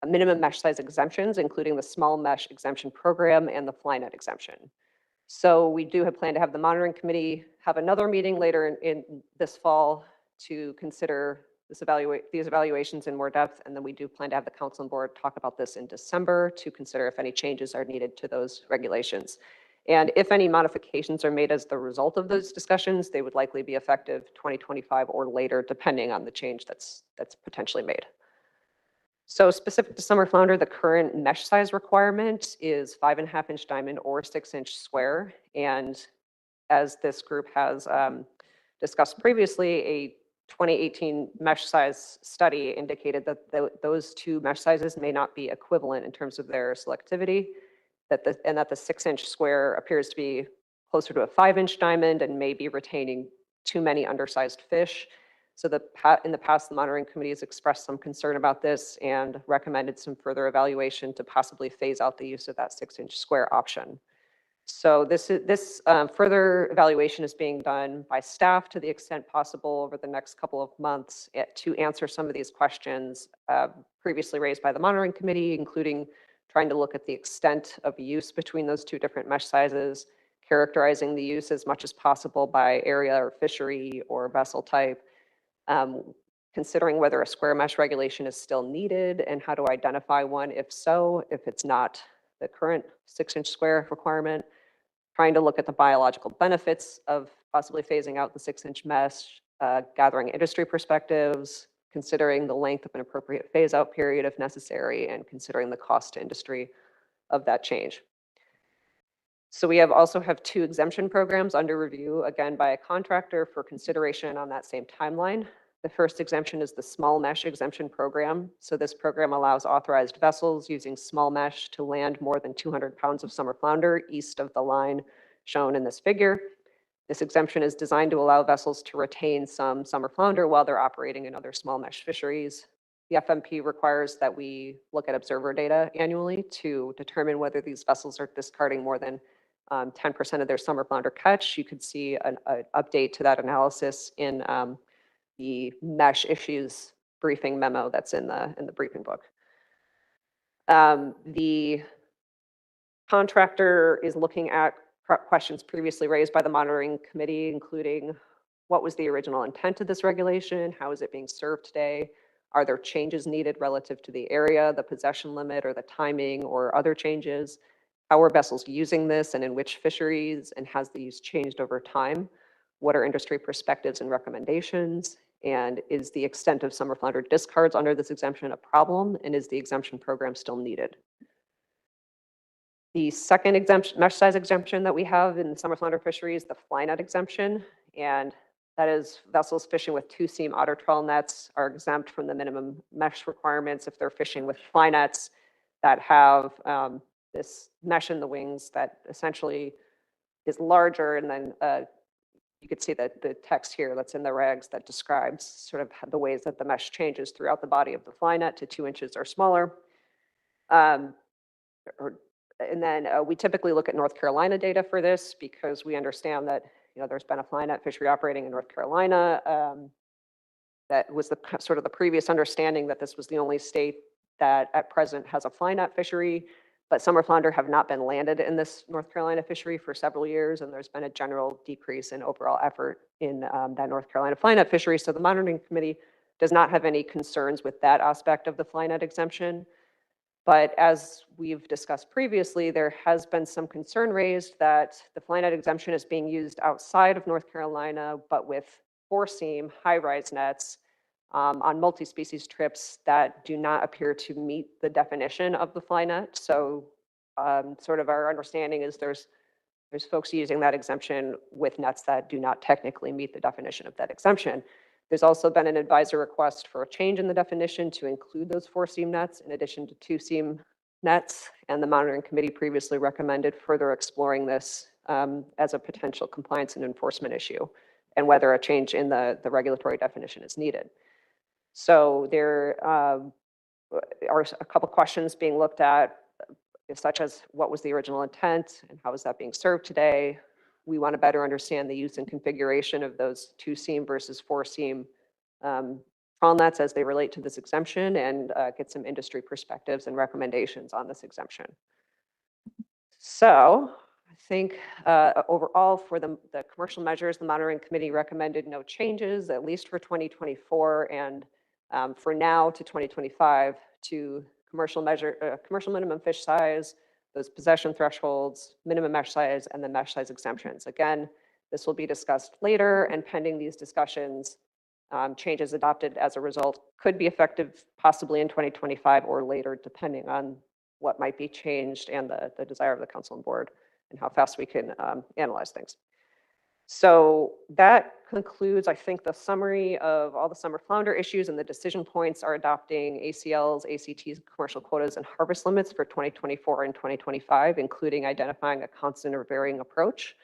minimum mesh size exemptions, including the small mesh exemption program and the fly net exemption. So we do have planned to have the monitoring committee have another meeting later in this fall to consider these evaluations in more depth. And then we do plan to have the council and board talk about this in December to consider if any changes are needed to those regulations. And if any modifications are made as the result of those discussions, they would likely be effective 2025 or later, depending on the change that's potentially made. So specific to summer flounder, the current mesh size requirement is 5.5-inch diamond or 6-inch square. And as this group has discussed previously, a 2018 mesh size study indicated that those two mesh sizes may not be equivalent in terms of their selectivity, and that the 6-inch square appears to be closer to a 5-inch diamond and may be retaining too many undersized fish. So in the past, the monitoring committee has expressed some concern about this and recommended some further evaluation to possibly phase out the use of that 6-inch square option. So this further evaluation is being done by staff to the extent possible over the next couple of months to answer some of these questions previously raised by the monitoring committee, including trying to look at the extent of use between those two different mesh sizes, characterizing the use as much as possible by area or fishery or vessel type, considering whether a square mesh regulation is still needed and how to identify one if so, if it's not the current 6-inch square requirement, trying to look at the biological benefits of possibly phasing out the 6-inch mesh, gathering industry perspectives, considering the length of an appropriate phase out period if necessary, and considering the cost to industry of that change. So we also have 2 exemption programs under review, again, by a contractor for consideration on that same timeline. The first exemption is the small mesh exemption program. So this program allows authorized vessels using small mesh to land more than 200 pounds of summer flounder east of the line shown in this figure. This exemption is designed to allow vessels to retain some summer flounder while they're operating in other small mesh fisheries. The FMP requires that we look at observer data annually to determine whether these vessels are discarding more than 10% of their summer flounder catch. You could see an update to that analysis in the mesh issues briefing memo that's in the briefing book. The contractor is looking at questions previously raised by the monitoring committee, including what was the original intent of this regulation? How is it being served today? Are there changes needed relative to the area, the possession limit, or the timing, or other changes? How are vessels using this and in which fisheries? And has the use changed over time? What are industry perspectives and recommendations? And is the extent of summer flounder discards under this exemption a problem? And is the exemption program still needed? The second exemption, mesh size exemption that we have in summer flounder fisheries, the fly net exemption, and that is vessels fishing with 2-seam otter trawl nets are exempt from the minimum mesh requirements if they're fishing with fly nets that have this mesh in the wings that essentially is larger, and then you could see that the text here that's in the regs that describes sort of the ways that the mesh changes throughout the body of the fly net to 2 inches or smaller. And then we typically look at North Carolina data for this because we understand that there's been a fly net fishery operating in North Carolina. That was sort of the previous understanding that this was the only state that at present has a fly net fishery, but summer flounder have not been landed in this North Carolina fishery for several years, and there's been a general decrease in overall effort in that North Carolina fly net fishery. So the monitoring committee does not have any concerns with that aspect of the fly net exemption. But as we've discussed previously, there has been some concern raised that the fly net exemption is being used outside of North Carolina, but with 4-seam high-rise nets on multi-species trips that do not appear to meet the definition of the fly net. So sort of our understanding is there's folks using that exemption with nets that do not technically meet the definition of that exemption. There's also been an advisor request for a change in the definition to include those 4-seam nets in addition to 2-seam nets. And the monitoring committee previously recommended further exploring this as a potential compliance and enforcement issue and whether a change in the regulatory definition is needed. So there are a couple questions being looked at, such as what was the original intent and how is that being served today? We want to better understand the use and configuration of those 2-seam versus 4-seam prawn nets as they relate to this exemption, and get some industry perspectives and recommendations on this exemption. So I think overall for the commercial measures, the monitoring committee recommended no changes, at least for 2024 and for now to 2025, to commercial minimum fish size, those possession thresholds, minimum mesh size, and the mesh size exemptions. Again, this will be discussed later, and pending these discussions, changes adopted as a result could be effective possibly in 2025 or later, depending on what might be changed and the desire of the council and board and how fast we can analyze things. So that concludes, I think, the summary of all the summer flounder issues, and the decision points are adopting ACLs, ACTs, commercial quotas, and harvest limits for 2024 and 2025, including identifying a constant or varying approach,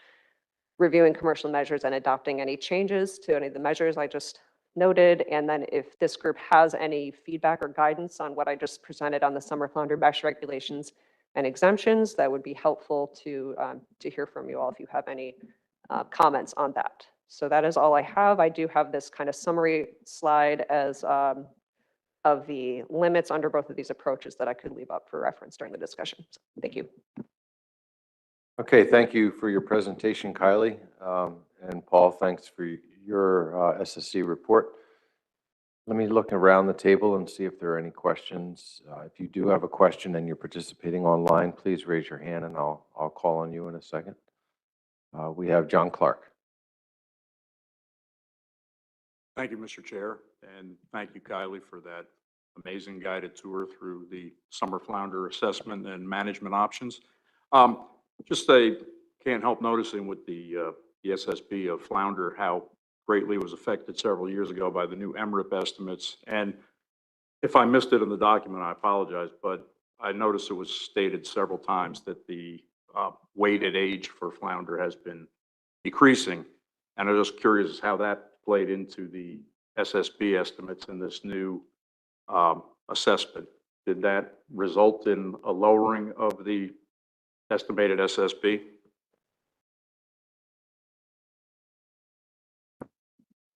reviewing commercial measures, and adopting any changes to any of the measures I just noted. And then if this group has any feedback or guidance on what I just presented on the summer flounder mesh regulations and exemptions, that would be helpful to hear from you all if you have any comments on that. So that is all I have. I do have this kind of summary slide as of the limits under both of these approaches that I could leave up for reference during the discussion. So, thank you. Okay, thank you for your presentation, Kylie. And Paul, thanks for your SSC report. Let me look around the table and see if there are any questions. If you do have a question and you're participating online, please raise your hand and I'll call on you in a second. We have John Clark. Thank you, Mr. Chair, and thank you, Kylie, for that amazing guided tour through the summer flounder assessment and management options. Just can't help noticing with the SSB of flounder how greatly was affected several years ago by the new MRIP estimates. And if I missed it in the document, I apologize, but I noticed it was stated several times that the weighted age for flounder has been decreasing. And I'm just curious how that played into the SSB estimates in this new assessment. Did that result in a lowering of the estimated SSB?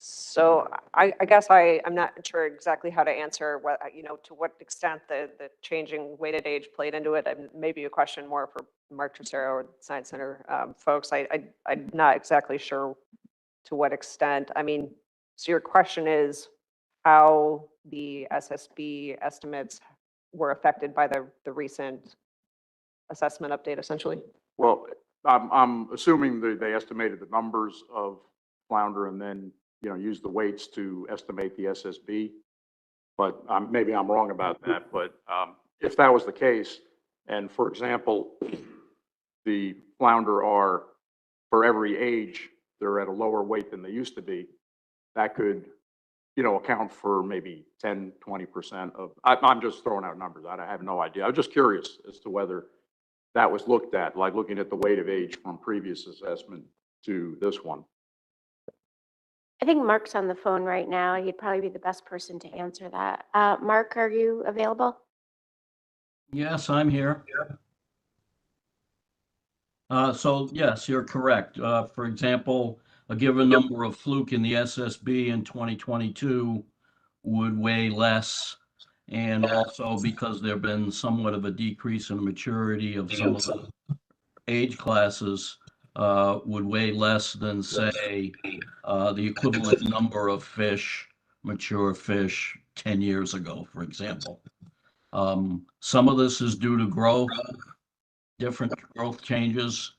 So I guess I'm not sure exactly how to answer what, to what extent the changing weighted age played into it. Maybe a question more for Mark Tercero or Science Center folks. I'm not exactly sure to what extent. I mean, so your question is how the SSB estimates were affected by the recent assessment update, essentially? Well, I'm assuming that they estimated the numbers of flounder and then use the weights to estimate the SSB, but maybe I'm wrong about that. But if that was the case, and for example, the flounder are, for every age, they're at a lower weight than they used to be, that could, account for maybe 10, 20% of, I'm just throwing out numbers. I have no idea. I was just curious as to whether that was looked at, like looking at the weight of age from previous assessment to this one. I think Mark's on the phone right now. He'd probably be the best person to answer that. Mark, are you available? Yes, I'm here. So yes, you're correct. For example, a given number of fluke in the SSB in 2022 would weigh less, and also because there've been somewhat of a decrease in maturity of some of the age classes, would weigh less than, say, the equivalent number of fish, mature fish, 10 years ago, for example. Some of this is due to growth, different growth changes.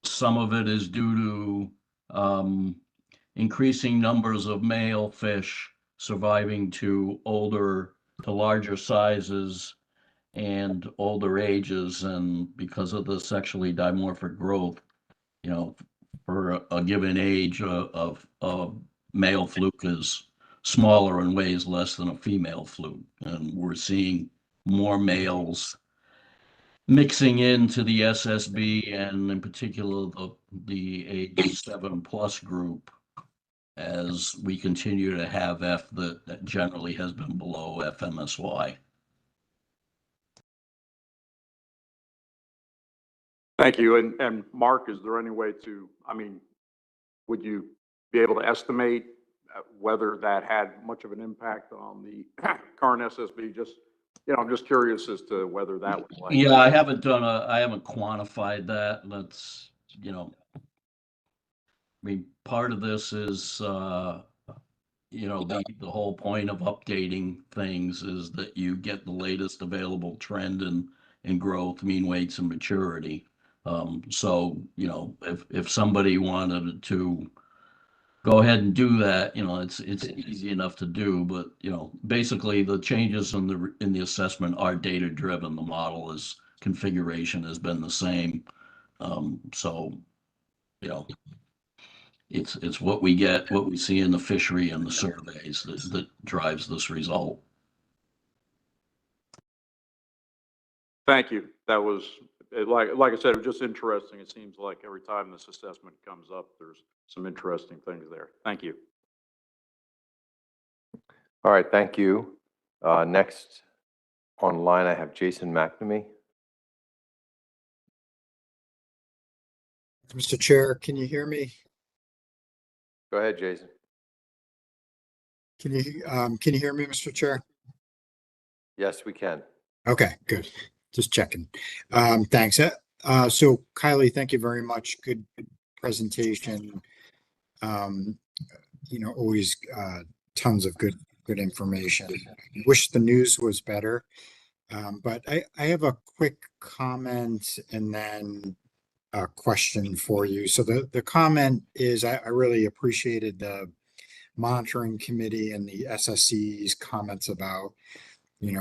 Some of it is due to increasing numbers of male fish surviving to larger sizes and older ages, and because of the sexually dimorphic growth, for a given age of male fluke is smaller and weighs less than a female fluke, and we're seeing more males mixing into the SSB, and in particular the age 7+ group as we continue to have F that generally has been below FMSY. Thank you. And Mark, is there any way to, I mean, would you be able to estimate whether that had much of an impact on the current SSB? Just, I'm just curious as to whether that was like. Yeah, I haven't quantified that. I mean, part of this is, the whole point of updating things is that you get the latest available trend in growth, mean weights, and maturity. So, if somebody wanted to go ahead and do that, it's easy enough to do, but, basically the changes in the assessment are data driven. The model configuration has been the same. So, it's what we see in the fishery and the surveys that drives this result. Thank you. That was, like I said, it was just interesting. It seems like every time this assessment comes up, there's some interesting things there. Thank you. All right, thank you. Next online, I have Jason McNamee. Mr. Chair, can you hear me? Go ahead, Jason. Can you hear me, Mr. Chair? Yes, we can. Okay, good. Just checking. Thanks. So Kylie, thank you very much. Good presentation. Always tons of good information. Wish the news was better. But I have a quick comment and then a question for you. So the comment is I really appreciated the monitoring committee and the SSC's comments about,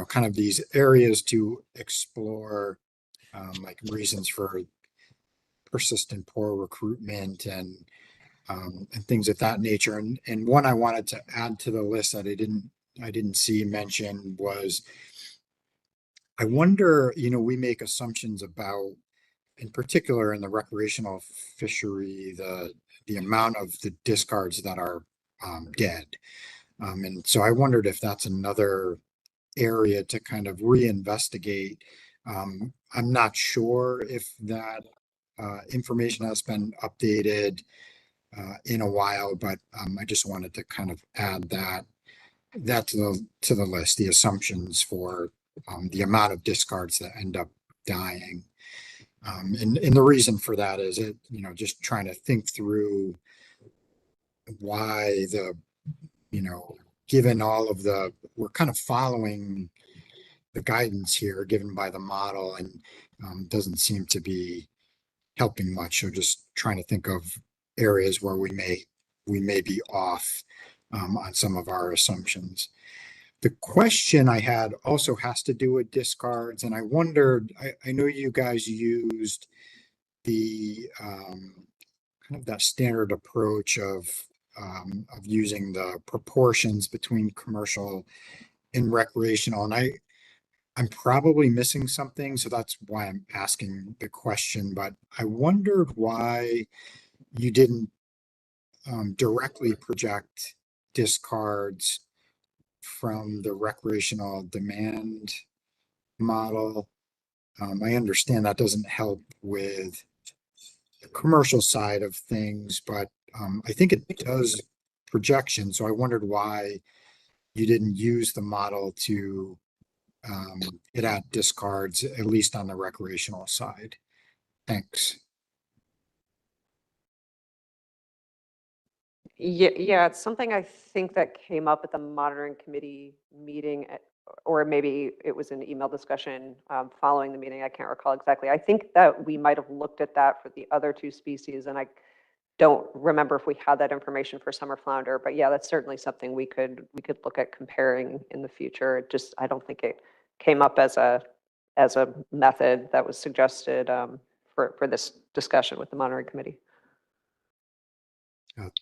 kind of these areas to explore, like reasons for persistent poor recruitment and things of that nature. And one I wanted to add to the list that I didn't see mentioned was, I wonder, we make assumptions about, in particular in the recreational fishery, the amount of the discards that are dead. And so I wondered if that's another area to kind of reinvestigate. I'm not sure if that information has been updated in a while, but I just wanted to kind of add that to the list, the assumptions for the amount of discards that end up dying. And the reason for that is just trying to think through why given all of we're kind of following the guidance here given by the model and doesn't seem to be helping much. So just trying to think of areas where we may be off on some of our assumptions. The question I had also has to do with discards, and I wondered, I know you guys used the kind of that standard approach of using the proportions between commercial and recreational, and I'm probably missing something, so that's why I'm asking the question, but I wondered why you didn't directly project discards from the recreational demand model. I understand that doesn't help with the commercial side of things, but I think it does projection. So I wondered why you didn't use the model to get at discards, at least on the recreational side. Thanks. Yeah, it's something I think that came up at the monitoring committee meeting, or maybe it was an email discussion following the meeting. I can't recall exactly. I think that we might have looked at that for the other two species, and I don't remember if we had that information for summer flounder. But yeah, that's certainly something we could look at comparing in the future. I don't think it came up as a method that was suggested for this discussion with the monitoring committee.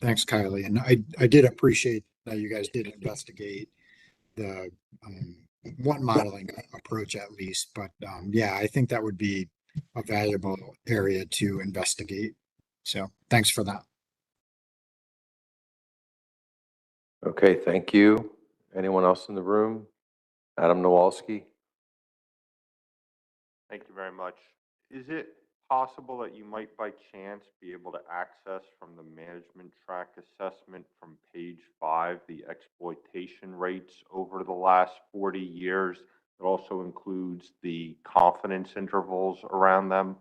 Thanks, Kylie. And I did appreciate that you guys did investigate the one modeling approach at least. But yeah, I think that would be a valuable area to investigate. So thanks for that. Okay, thank you. Anyone else in the room? Adam Nowalski? Thank you very much. Is it possible that you might by chance be able to access from the management track assessment from page 5, the exploitation rates over the last 40 years? It also includes the confidence intervals around them.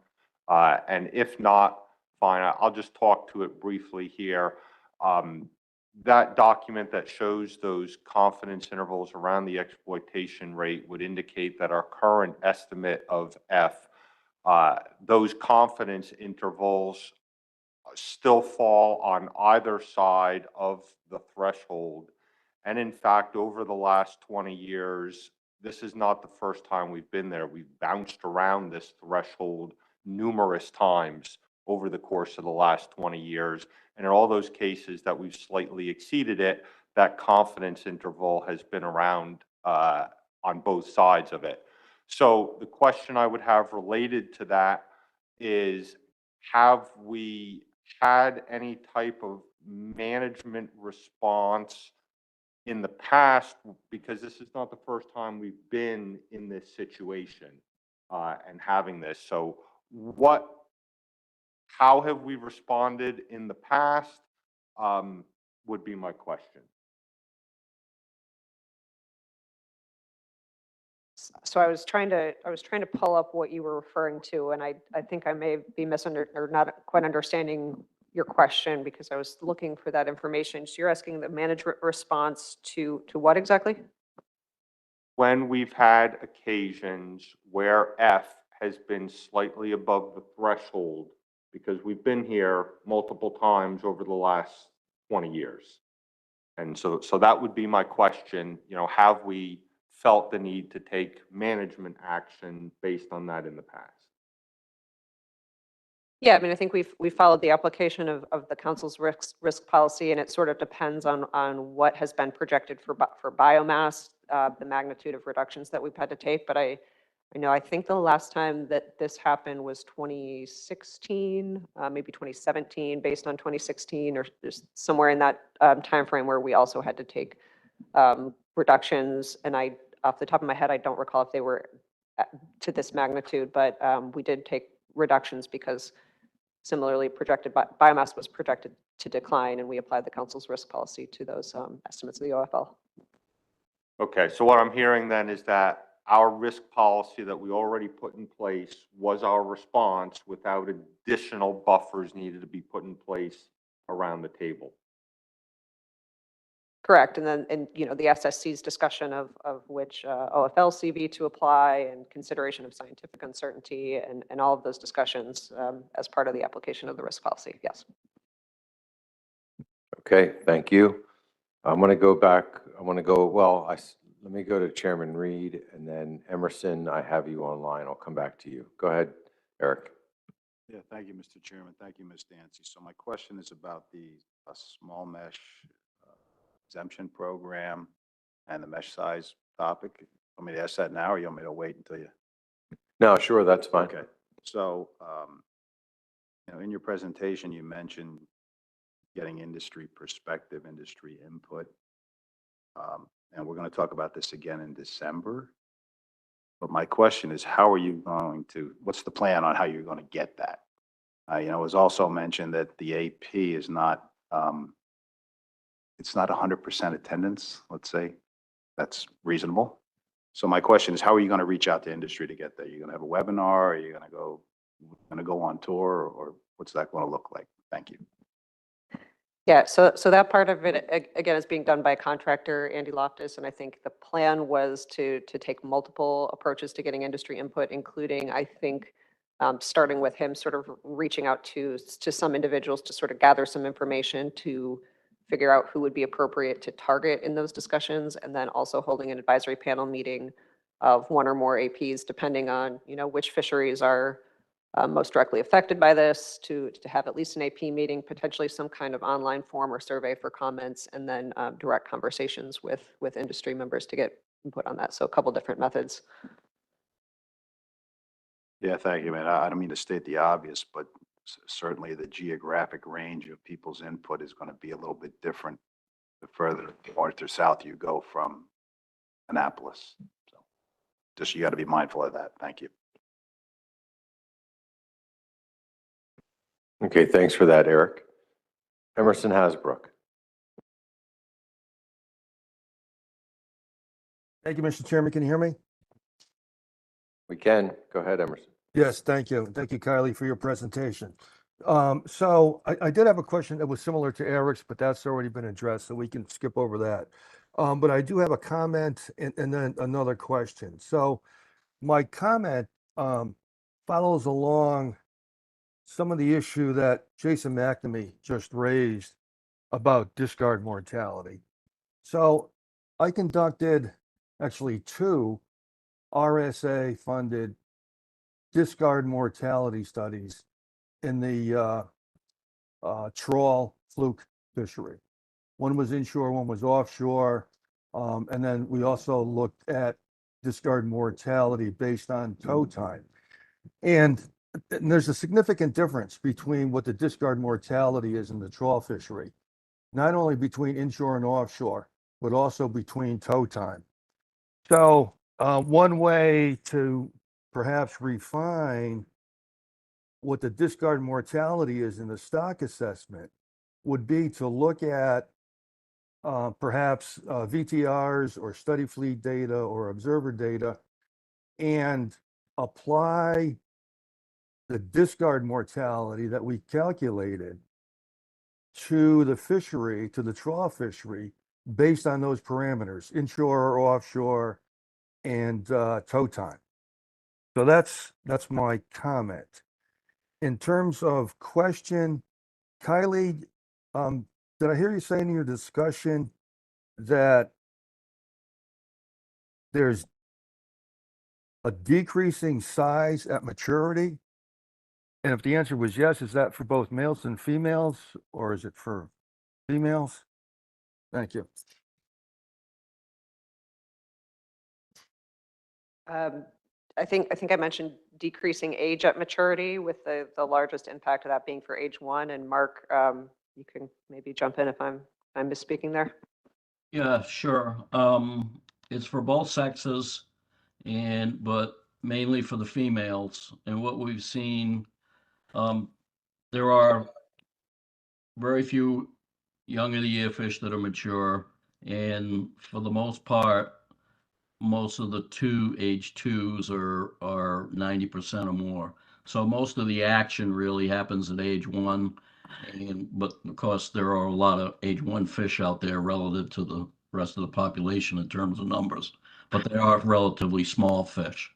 And if not, fine, I'll just talk to it briefly here. That document that shows those confidence intervals around the exploitation rate would indicate that our current estimate of F, those confidence intervals still fall on either side of the threshold. And in fact, over the last 20 years, this is not the first time we've been there. We've bounced around this threshold numerous times over the course of the last 20 years. And in all those cases that we've slightly exceeded it, that confidence interval has been around on both sides of it. So the question I would have related to that is, have we had any type of management response in the past? Because this is not the first time we've been in this situation and having this. So how have we responded in the past would be my question. So I was trying to pull up what you were referring to, and I think I may be or not quite understanding your question, because I was looking for that information. So you're asking the management response to what exactly? When we've had occasions where F has been slightly above the threshold, because we've been here multiple times over the last 20 years. And so that would be my question, have we felt the need to take management action based on that in the past? Yeah, I mean, I think we've followed the application of the council's risk policy, and it sort of depends on what has been projected for biomass, the magnitude of reductions that we've had to take. But I think the last time that this happened was 2016, maybe 2017, based on 2016, or just somewhere in that timeframe where we also had to take reductions. And off the top of my head, I don't recall if they were to this magnitude, but we did take reductions because similarly projected biomass was projected to decline, and we applied the council's risk policy to those estimates of the OFL. Okay, so what I'm hearing then is that our risk policy that we already put in place was our response without additional buffers needed to be put in place around the table. Correct. And then, the SSC's discussion of which OFL CV to apply, and consideration of scientific uncertainty, and all of those discussions as part of the application of the risk policy. Yes. Okay, thank you. I'm going to go back. Let me go to Chairman Reed, and then Emerson, I have you online. I'll come back to you. Go ahead, Eric. Yeah, thank you, Mr. Chairman. Thank you, Ms. Dancy. So my question is about the small mesh exemption program and the mesh size topic. Want me to ask that now, or you want me to wait until you? No, sure, that's fine. Okay. So, in your presentation, you mentioned getting industry perspective, industry input. And we're going to talk about this again in December. But my question is, what's the plan on how you're going to get that? It was also mentioned that the AP is not, it's not 100% attendance, let's say. That's reasonable. So my question is, how are you going to reach out to industry to get there? You're going to have a webinar? Are you going to go on tour, or what's that going to look like? Thank you. Yeah, so that part of it, again, is being done by a contractor, Andy Loftus, and I think the plan was to take multiple approaches to getting industry input, including, I think, starting with him sort of reaching out to some individuals to sort of gather some information to figure out who would be appropriate to target in those discussions, and then also holding an advisory panel meeting of one or more APs, depending on, which fisheries are most directly affected by this, to have at least an AP meeting, potentially some kind of online form or survey for comments, and then direct conversations with industry members to get input on that. So a couple different methods. Yeah, thank you, man. I don't mean to state the obvious, but certainly the geographic range of people's input is going to be a little bit different the further north or south you go from Annapolis. So just, you got to be mindful of that. Thank you. Okay, thanks for that, Eric. Emerson Hasbrook. Thank you, Mr. Chairman. Can you hear me? We can. Go ahead, Emerson. Yes, thank you. Thank you, Kylie, for your presentation. So I did have a question that was similar to Eric's, but that's already been addressed, so we can skip over that. But I do have a comment and then another question. So my comment follows along some of the issue that Jason McNamee just raised about discard mortality. So I conducted actually 2 RSA-funded discard mortality studies in the trawl fluke fishery. One was inshore, one was offshore. And then we also looked at discard mortality based on tow time. And there's a significant difference between what the discard mortality is in the trawl fishery, not only between inshore and offshore, but also between tow time. So one way to perhaps refine what the discard mortality is in the stock assessment would be to look at perhaps VTRs or study fleet data or observer data and apply the discard mortality that we calculated to the fishery, to the trawl fishery, based on those parameters, inshore or offshore, and tow time. So that's my comment. In terms of question, Kylie, did I hear you say in your discussion that there's a decreasing size at maturity? And if the answer was yes, is that for both males and females, or is it for females? Thank you. I think I mentioned decreasing age at maturity, with the largest impact of that being for age 1. And Mark, you can maybe jump in if I'm misspeaking there. Yeah, sure. It's for both sexes, but mainly for the females. And what we've seen, there are very few young of the year fish that are mature, and for the most part, most of the age 2s are 90% or more. So most of the action really happens at age 1, but of course there are a lot of age 1 fish out there relative to the rest of the population in terms of numbers, but they are relatively small fish.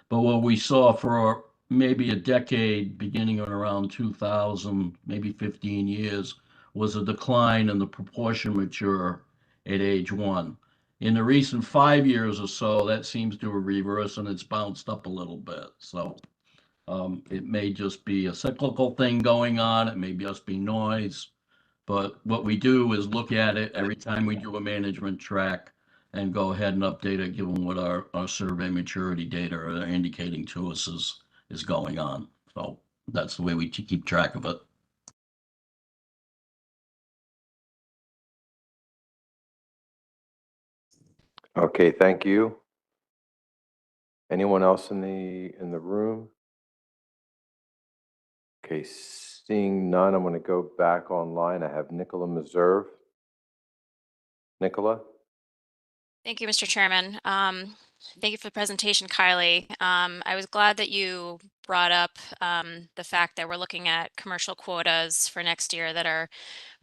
But what we saw for maybe a decade, beginning around 2000, maybe 15 years, was a decline in the proportion mature at age 1. In the recent 5 years or so, that seems to have reversed and it's bounced up a little bit. So it may just be a cyclical thing going on. It may just be noise. But what we do is look at it every time we do a management track and go ahead and update it, given what our survey maturity data are indicating to us is going on. So that's the way we keep track of it. Okay, thank you. Anyone else in the room? Okay, seeing none, I'm going to go back online. I have Nicola Meserve. Nicola? Thank you, Mr. Chairman. Thank you for the presentation, Kylie. I was glad that you brought up the fact that we're looking at commercial quotas for next year that are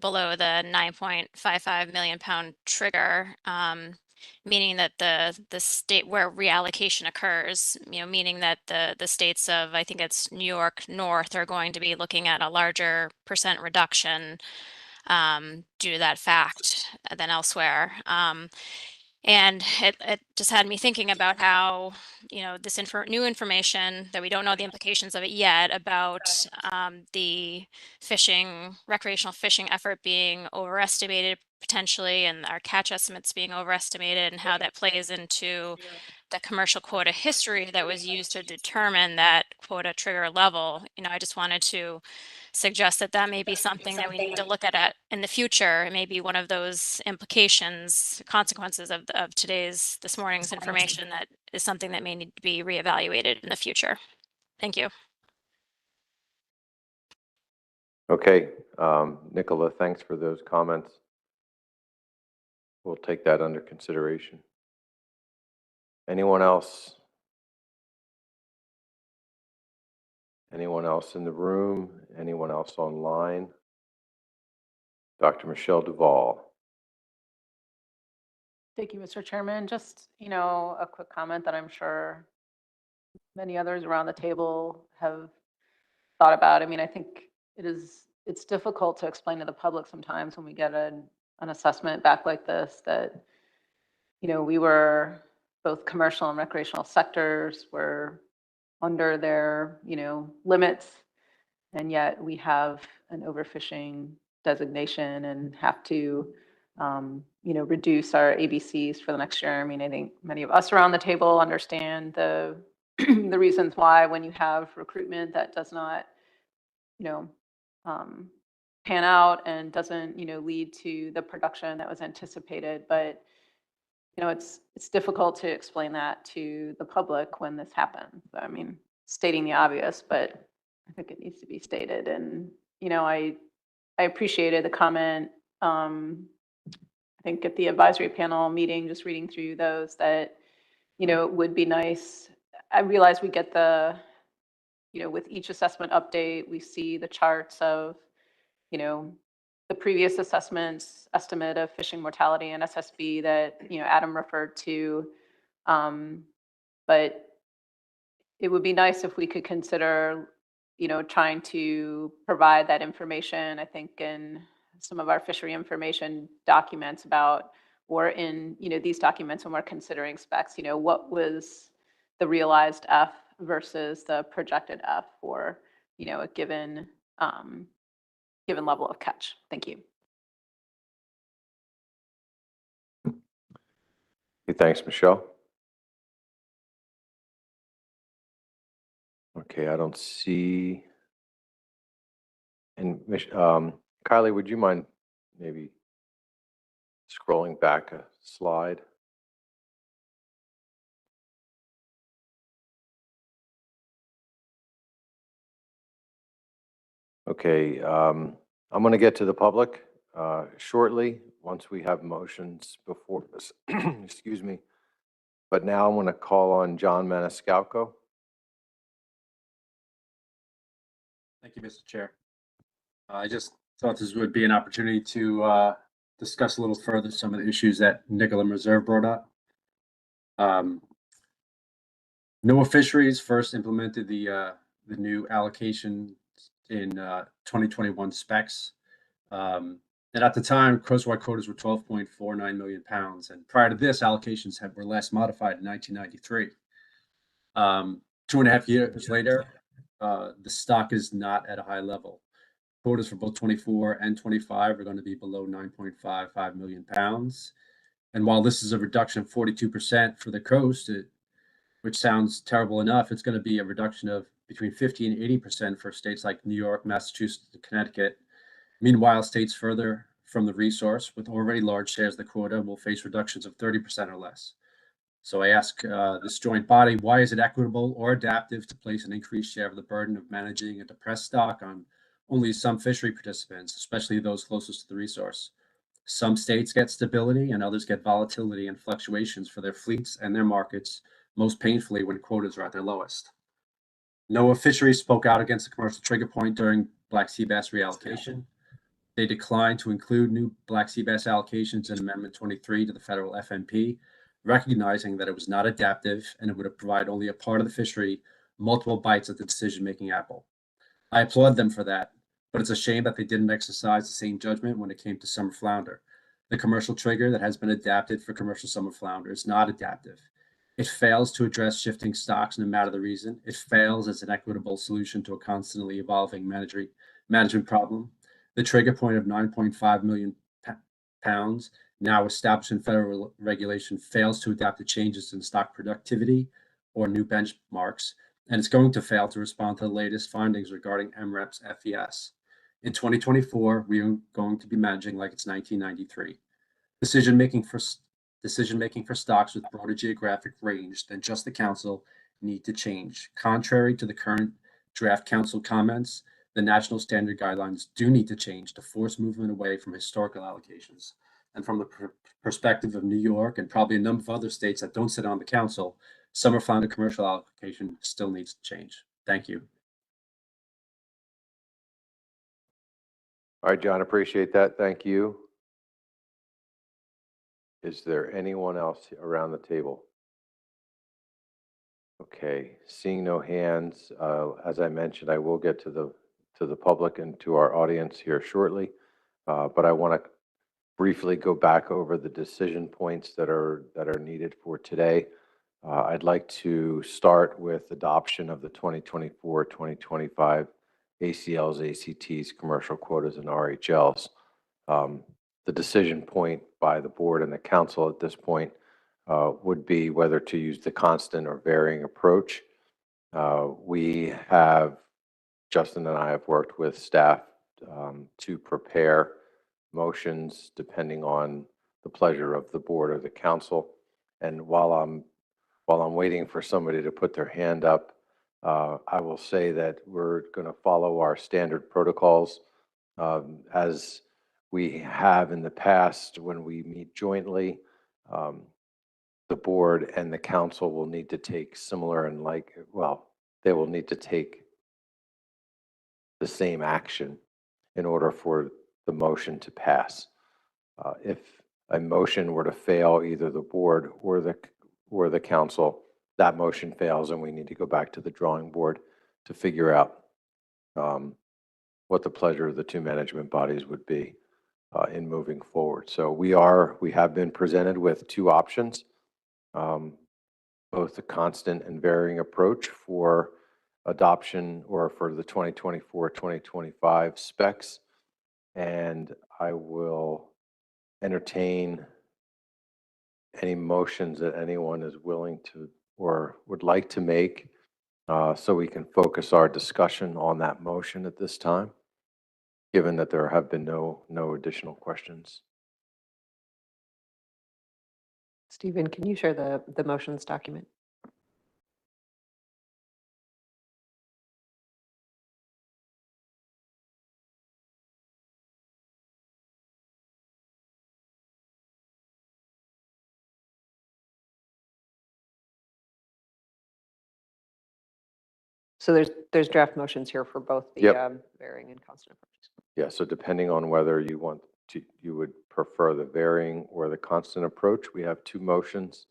below the 9.55 million pound trigger, meaning that the state where reallocation occurs, meaning that the states of, I think it's New York North, are going to be looking at a larger percent reduction due to that fact than elsewhere. And it just had me thinking about how, this new information that we don't know the implications of it yet about recreational fishing effort being overestimated, potentially and our catch estimates being overestimated and how that plays into the commercial quota history that was used to determine that quota trigger level, I just wanted to suggest that that may be something that we need to look at in the future. It may be one of those implications, consequences of this morning's information that is something that may need to be reevaluated in the future. Thank you. Okay, Nicola, thanks for those comments. We'll take that under consideration. Anyone else? Anyone else in the room? Anyone else online? Dr. Michelle Duval. Thank you, Mr. Chairman. Just, a quick comment that I'm sure many others around the table have thought about. I mean, I think it's difficult to explain to the public sometimes when we get an assessment back like this that, we were both commercial and recreational sectors were under their, limits, and yet we have an overfishing designation and have to, reduce our ABCs for the next year. I mean, I think many of us around the table understand the the reasons why when you have recruitment that does not, pan out and doesn't, lead to the production that was anticipated. But it's difficult to explain that to the public when this happens. I mean, stating the obvious, but I think it needs to be stated. And I appreciated the comment. I think at the advisory panel meeting, just reading through those, that it would be nice. I realize we get the with each assessment update, we see the charts of the previous assessments estimate of fishing mortality and SSB that Adam referred to, but it would be nice if we could consider trying to provide that information. I think in some of our fishery information documents about, or in these documents when we're considering specs, what was the realized F versus the projected F for a given given level of catch. Thank you. Okay, thanks, Michelle. Okay, I don't see. And Kylie, would you mind maybe scrolling back a slide? Okay, I'm going to get to the public shortly once we have motions before us. Excuse me. But now I'm going to call on John Maniscalco. Thank you, Mr. Chair. I just thought this would be an opportunity to discuss a little further some of the issues that Nicola Reserve brought up. NOAA Fisheries first implemented the new allocation in 2021 specs. And at the time, coastwide quotas were 12.49 million pounds. And prior to this, allocations were last modified in 1993. 2.5 years later, the stock is not at a high level. Quotas for both 24 and 25 are going to be below 9.55 million pounds. And while this is a reduction of 42% for the coast, which sounds terrible enough, it's going to be a reduction of between 50 and 80% for states like New York, Massachusetts, and Connecticut. Meanwhile, states further from the resource with already large shares of the quota will face reductions of 30% or less. So I ask this joint body, why is it equitable or adaptive to place an increased share of the burden of managing a depressed stock on only some fishery participants, especially those closest to the resource? Some states get stability and others get volatility and fluctuations for their fleets and their markets, most painfully when quotas are at their lowest. NOAA Fisheries spoke out against the commercial trigger point during Black Sea Bass reallocation. They declined to include new Black Sea Bass allocations in Amendment 23 to the federal FNP, recognizing that it was not adaptive and it would provide only a part of the fishery multiple bites at the decision-making apple. I applaud them for that, but it's a shame that they didn't exercise the same judgment when it came to summer flounder. The commercial trigger that has been adapted for commercial summer flounder is not adaptive. It fails to address shifting stocks no matter the reason. It fails as an equitable solution to a constantly evolving management problem. The trigger point of 9.5 million pounds, now established in federal regulation, fails to adapt to changes in stock productivity or new benchmarks, and it's going to fail to respond to the latest findings regarding MREP's FES. In 2024, we are going to be managing like it's 1993. Decision-making for stocks with broader geographic range than just the council need to change. Contrary to the current draft council comments, the national standard guidelines do need to change to force movement away from historical allocations. And from the perspective of New York and probably a number of other states that don't sit on the council, summer flounder commercial allocation still needs to change. Thank you. All right, John, appreciate that. Thank you. Is there anyone else around the table? Okay, seeing no hands, as I mentioned, I will get to the public and to our audience here shortly, but I want to briefly go back over the decision points that are needed for today. I'd like to start with adoption of the 2024-2025 ACLs, ACTs, commercial quotas, and RHLs. The decision point by the board and the council at this point would be whether to use the constant or varying approach. Justin and I have worked with staff to prepare motions depending on the pleasure of the board or the council. And while I'm waiting for somebody to put their hand up, I will say that we're going to follow our standard protocols as we have in the past when we meet jointly. The board and the council will need to take similar and they will need to take the same action in order for the motion to pass. If a motion were to fail, either the board or the council, that motion fails and we need to go back to the drawing board to figure out what the pleasure of the two management bodies would be in moving forward. So we have been presented with two options, both the constant and varying approach for adoption or for the 2024-2025 specs. And I will entertain any motions that anyone is willing to or would like to make so we can focus our discussion on that motion at this time, given that there have been no additional questions. Stephen, can you share the motions document? So there's draft motions here for both the varying and constant approaches. Yeah, so depending on whether you would prefer the varying or the constant approach, we have two motions.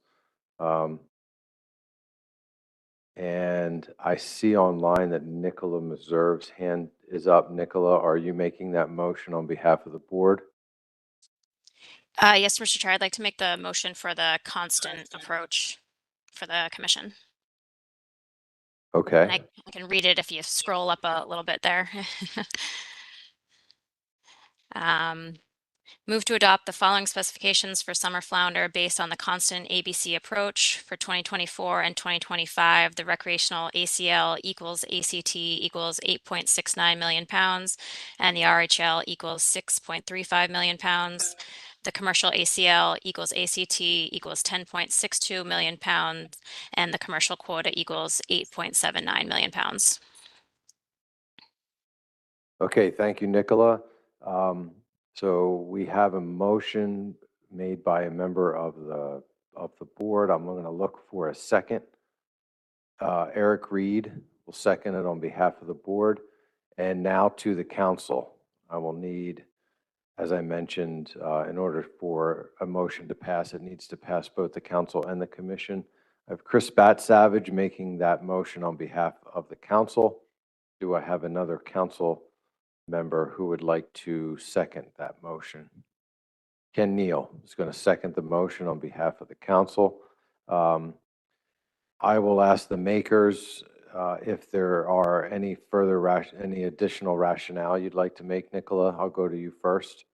And I see online that Nicola Meserve's hand is up. Nicola, are you making that motion on behalf of the board? Yes, Mr. Chair, I'd like to make the motion for the constant approach for the commission. Okay. And I can read it if you scroll up a little bit there. Move to adopt the following specifications for summer flounder based on the constant ABC approach for 2024 and 2025. The recreational ACL equals ACT equals 8.69 million pounds, and the RHL equals 6.35 million pounds. The commercial ACL equals ACT equals 10.62 million pounds, and the commercial quota equals 8.79 million pounds. Okay, thank you, Nicola. So we have a motion made by a member of the board. I'm going to look for a second. Eric Reed will second it on behalf of the board. And now to the council. I will need, as I mentioned, in order for a motion to pass, it needs to pass both the council and the commission. I have Chris Bat-Savage making that motion on behalf of the council. Do I have another council member who would like to second that motion? Ken Neal is going to second the motion on behalf of the council. I will ask the makers if there are any additional rationale you'd like to make. Nicola, I'll go to you first.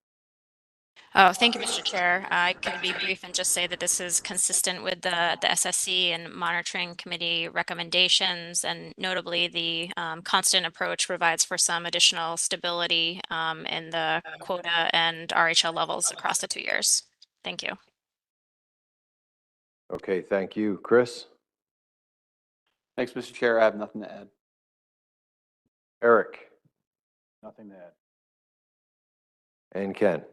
Oh, thank you, Mr. Chair. I can be brief and just say that this is consistent with the SSC and monitoring committee recommendations, and notably the constant approach provides for some additional stability in the quota and RHL levels across the 2 years. Thank you. Okay, thank you. Chris? Thanks, Mr. Chair. I have nothing to add. Eric? Nothing to add. And Ken?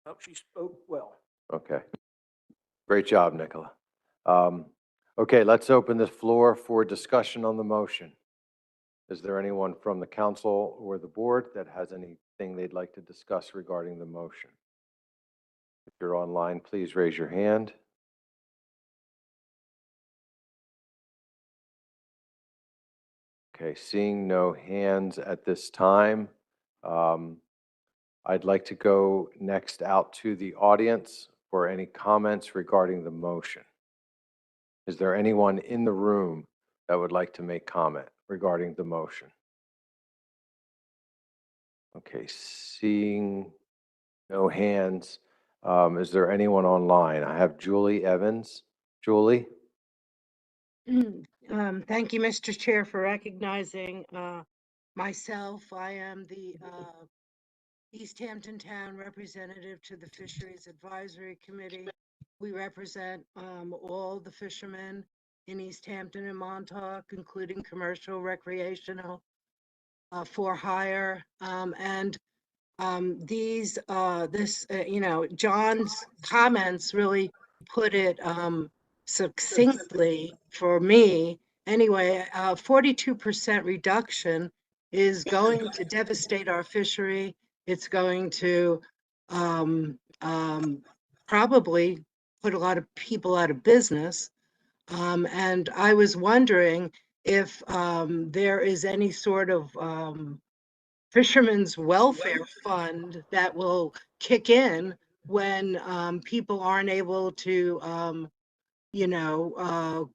Oh, she spoke well. Okay. Great job, Nicola. Okay, let's open the floor for discussion on the motion. Is there anyone from the council or the board that has anything they'd like to discuss regarding the motion? If you're online, please raise your hand. Okay, seeing no hands at this time, I'd like to go next out to the audience for any comments regarding the motion. Is there anyone in the room that would like to make comment regarding the motion? Okay, seeing no hands, is there anyone online? I have Julie Evans. Julie? Thank you, Mr. Chair, for recognizing myself. I am the East Hampton Town representative to the Fisheries Advisory Committee. We represent all the fishermen in East Hampton and Montauk, including commercial, recreational, for hire, and John's comments really put it succinctly for me. Anyway, 42% reduction is going to devastate our fishery. It's going to probably put a lot of people out of business. And I was wondering if there is any sort of fishermen's welfare fund that will kick in when people aren't able to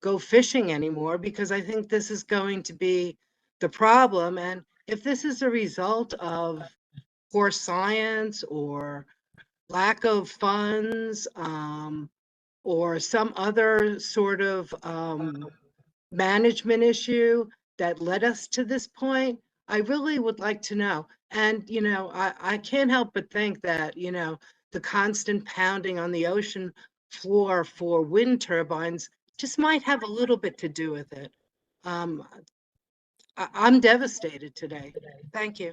go fishing anymore, because I think this is going to be the problem. And if this is a result of poor science or lack of funds, or some other sort of management issue that led us to this point, I really would like to know. And, I can't help but think that, the constant pounding on the ocean floor for wind turbines just might have a little bit to do with it. I'm devastated today. Thank you.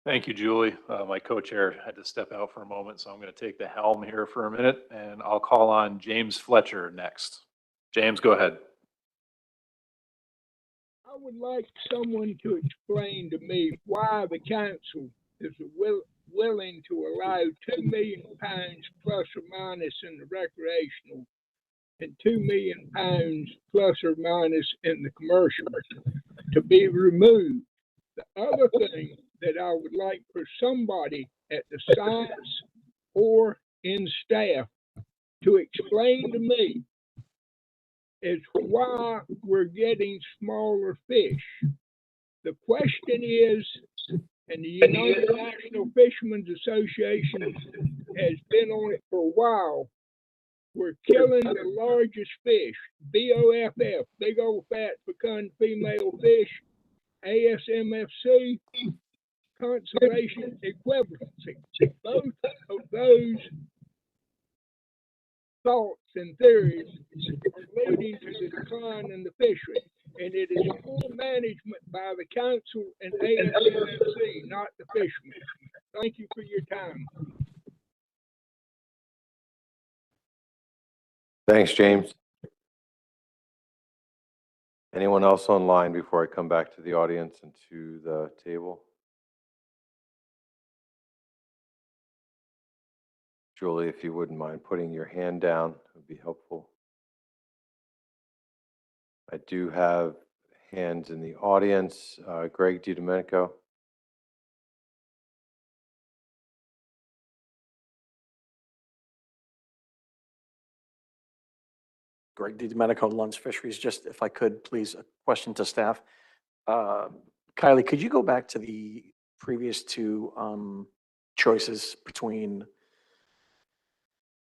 Thank you, Julie. My co-chair had to step out for a moment, so I'm going to take the helm here for a minute, and I'll call on James Fletcher next. James, go ahead. I would like someone to explain to me why the council is willing to allow 2 million pounds plus or minus in the recreational and 2 million pounds plus or minus in the commercial to be removed. The other thing that I would like for somebody at the science or in staff to explain to me is why we're getting smaller fish. The question is, and the United National Fishermen's Association has been on it for a while, we're killing the largest fish, BOFF, big old fat fecund female fish, ASMFC, conservation equivalency. Both of those thoughts and theories are leading to the decline in the fishery, and it is poor management by the council and ASMFC, not the fishermen. Thank you for your time. Thanks, James. Anyone else online before I come back to the audience and to the table? Julie, if you wouldn't mind putting your hand down, it would be helpful. I do have hands in the audience. Greg DiDomenico. Greg DiDomenico, Lunds Fisheries. Just if I could, please, a question to staff. Kylie, could you go back to the previous two choices between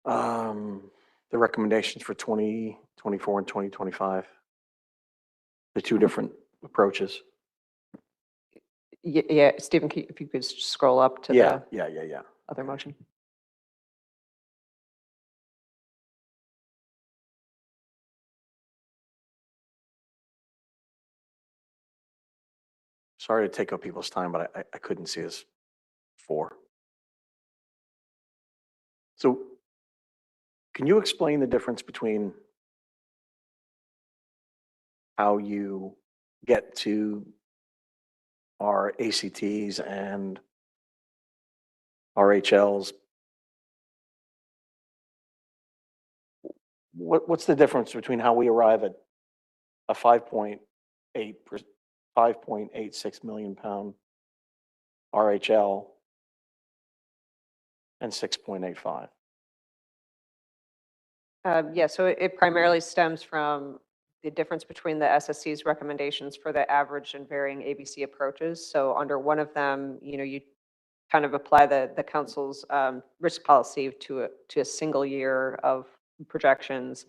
the recommendations for 2024 and 2025? The two different approaches? Yeah, Stephen, if you could scroll up to Yeah, the yeah. other motion. Sorry to take up people's time, but I couldn't see this before. So can you explain the difference between how you get to our ACTs and RHLs? What's the difference between how we arrive at a 5.86 million pound RHL and 6.85? Yeah, so it primarily stems from the difference between the SSC's recommendations for the average and varying ABC approaches. So under one of them, you kind of apply the council's risk policy to a single year of projections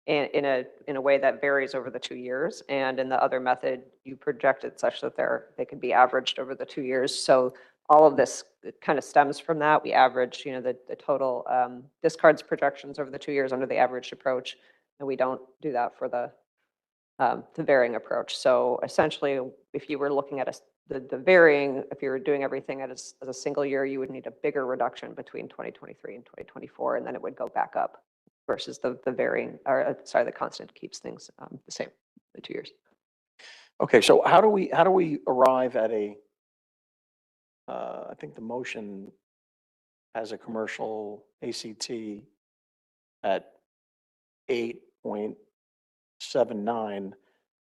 in a way that varies over the 2 years. And in the other method, you project it such that they could be averaged over the 2 years. So all of this kind of stems from that. We average, the total discards projections over the 2 years under the averaged approach, and we don't do that for the varying approach. So essentially, if you were looking at the varying, if you were doing everything as a single year, you would need a bigger reduction between 2023 and 2024, and then it would go back up versus the varying, or sorry, the constant keeps things the same, the 2 years. Okay, so how do we arrive at I think the motion has a commercial ACT at 8.79.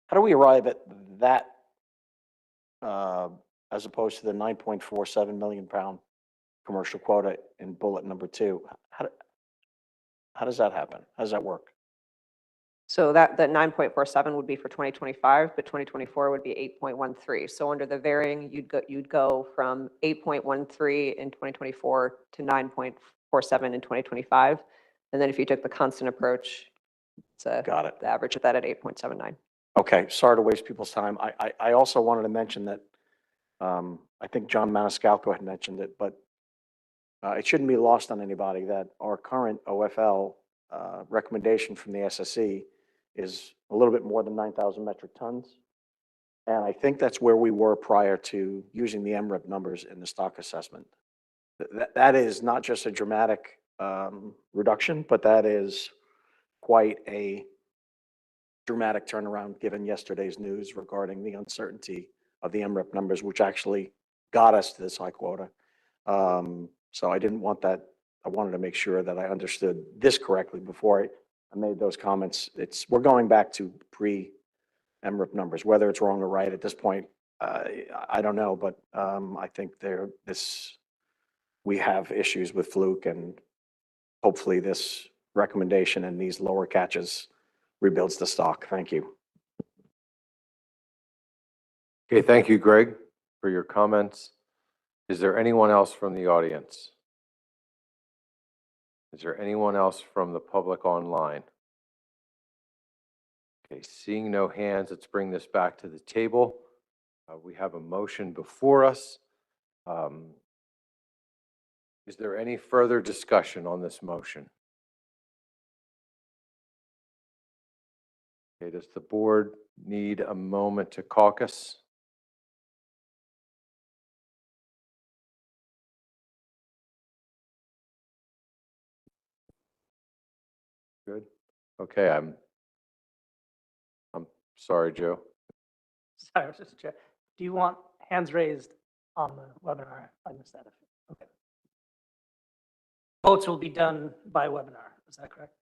How do we arrive at that as opposed to the 9.47 million pound commercial quota in bullet number 2? How does that happen? How does that work? So that 9.47 would be for 2025, but 2024 would be 8.13. So under the varying, you'd go from 8.13 in 2024 to 9.47 in 2025. And then if you took the constant approach, Got it. The average of that at 8.79. Okay, sorry to waste people's time. I also wanted to mention that I think John Maniscalco had mentioned it, but it shouldn't be lost on anybody that our current OFL recommendation from the SSE is a little bit more than 9,000 metric tons. And I think that's where we were prior to using the MRIP numbers in the stock assessment. That is not just a dramatic reduction, but that is quite a dramatic turnaround given yesterday's news regarding the uncertainty of the MRIP numbers, which actually got us to this high quota. So I didn't want that. I wanted to make sure that I understood this correctly before I made those comments. We're going back to pre-MRIP numbers, whether it's wrong or right at this point. I don't know, but I think we have issues with fluke, and hopefully this recommendation and these lower catches rebuilds the stock. Thank you. Okay, thank you, Greg, for your comments. Is there anyone else from the audience? Is there anyone else from the public online? Okay, seeing no hands, let's bring this back to the table. We have a motion before us. Is there any further discussion on this motion? Okay, does the board need a moment to caucus? Good. Okay, I'm sorry, Joe. Sorry, Mr. Chair. Do you want hands raised on the webinar? I missed that. Okay. Votes will be done by webinar. Is that correct?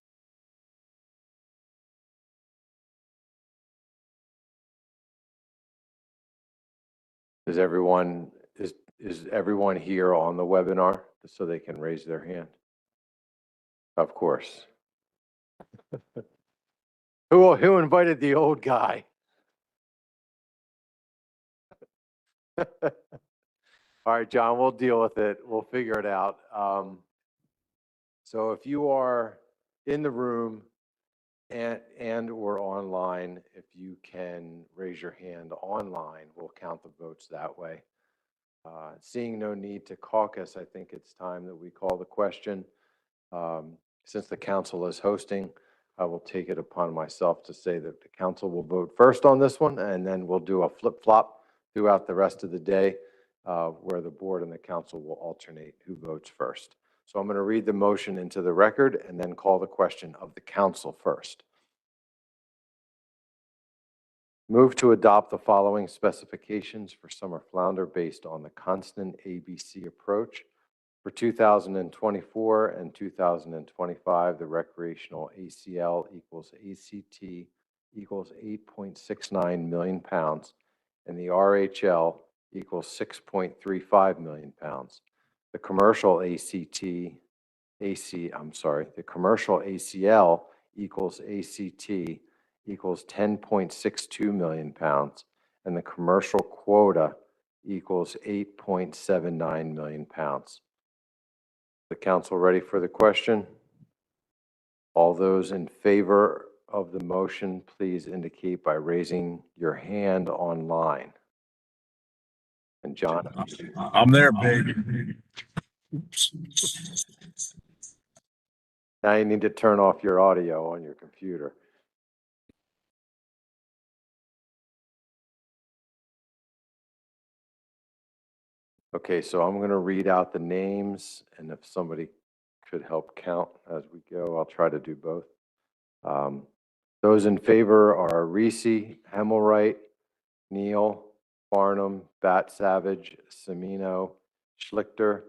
Is everyone here on the webinar so they can raise their hand? Of course. Who invited the old guy? All right, John, we'll deal with it. We'll figure it out. So if you are in the room and or online, if you can raise your hand online, we'll count the votes that way. Seeing no need to caucus, I think it's time that we call the question. Since the council is hosting, I will take it upon myself to say that the council will vote first on this one, and then we'll do a flip-flop throughout the rest of the day where the board and the council will alternate who votes first. So I'm going to read the motion into the record and then call the question of the council first. Move to adopt the following specifications for summer flounder based on the constant ABC approach. For 2024 and 2025, the recreational ACL equals ACT equals 8.69 million pounds, and the RHL equals 6.35 million pounds. The commercial the commercial ACL equals ACT equals 10.62 million pounds, and the commercial quota equals 8.79 million pounds. The council ready for the question? All those in favor of the motion, please indicate by raising your hand online. And John? I'm there, baby. Now you need to turn off your audio on your computer. Okay, so I'm going to read out the names, and if somebody could help count as we go, I'll try to do both. Those in favor are Reese, Hemmelwright, Neal, Farnham, Bat Savage, Semino, Schlichter,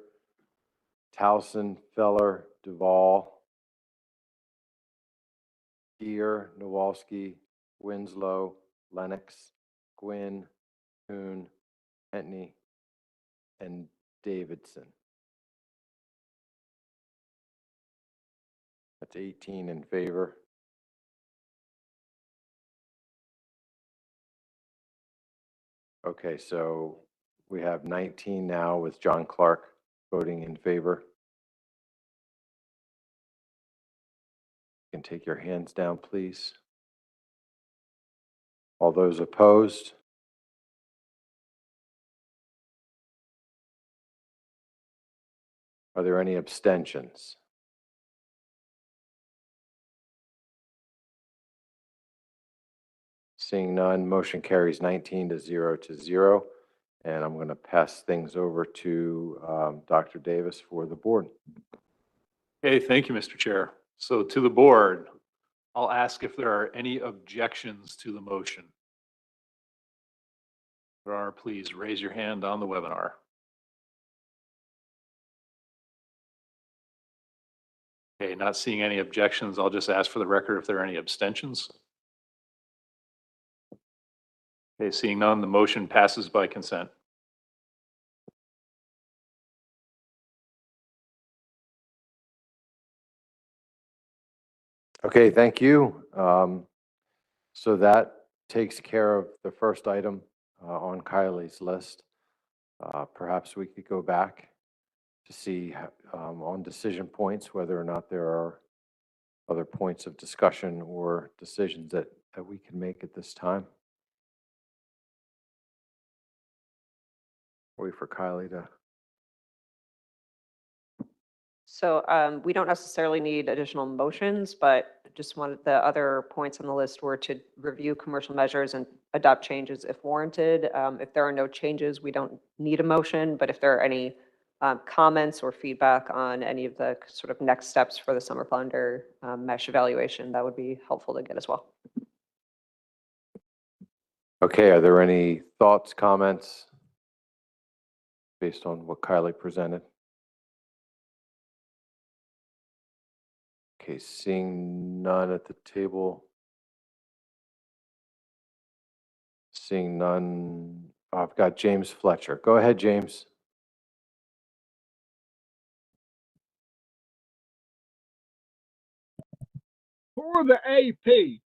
Towson, Feller, Duvall, Gear, Nowalski, Winslow, Lennox, Gwynn, Kuhn, Entney, and Davidson. That's 18 in favor. Okay, so we have 19 now with John Clark voting in favor. You can take your hands down, please. All those opposed? Are there any abstentions? Seeing none, motion carries 19 to 0. And I'm going to pass things over to Dr. Davis for the board. Okay, thank you, Mr. Chair. So to the board, I'll ask if there are any objections to the motion. If there are, please raise your hand on the webinar. Okay, not seeing any objections, I'll just ask for the record if there are any abstentions. Okay, seeing none, the motion passes by consent. Okay, thank you. So that takes care of the first item on Kylie's list. Perhaps we could go back to see on decision points whether or not there are other points of discussion or decisions that we can make at this time. Wait for Kylie to. So we don't necessarily need additional motions, but just wanted the other points on the list were to review commercial measures and adopt changes if warranted. If there are no changes, we don't need a motion, but if there are any comments or feedback on any of the sort of next steps for the summer flounder mesh evaluation, that would be helpful to get as well. Okay, are there any thoughts, comments based on what Kylie presented? Okay, seeing none at the table. Seeing none, I've got James Fletcher. Go ahead, James. For the AP,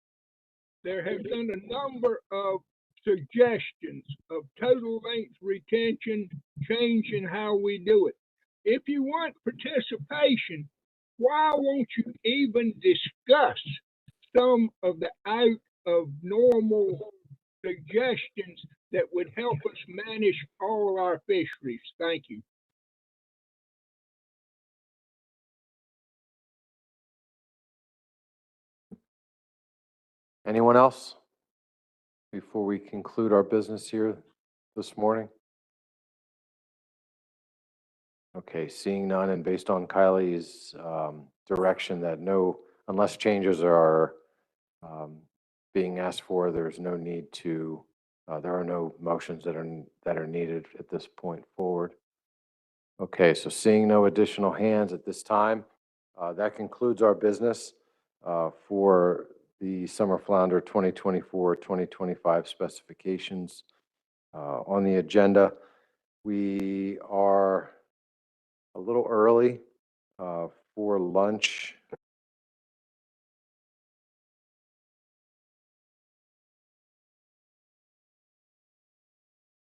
there have been a number of suggestions of total length retention, changing how we do it. If you want participation, why won't you even discuss some of the out of normal suggestions that would help us manage all our fisheries? Thank you. Anyone else before we conclude our business here this morning? Okay, seeing none and based on Kylie's direction that unless changes are being asked for, there's no need to, there are no motions that are needed at this point forward. Okay, so seeing no additional hands at this time, that concludes our business for the summer flounder 2024-2025 specifications. On the agenda, we are a little early for lunch.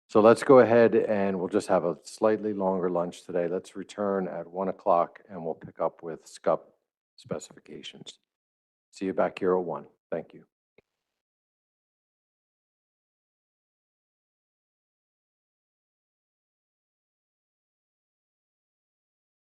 So let's go ahead and we'll just have a slightly longer lunch today. Let's return at 1 o'clock and we'll pick up with SCUP specifications. See you back here at 1. Thank you.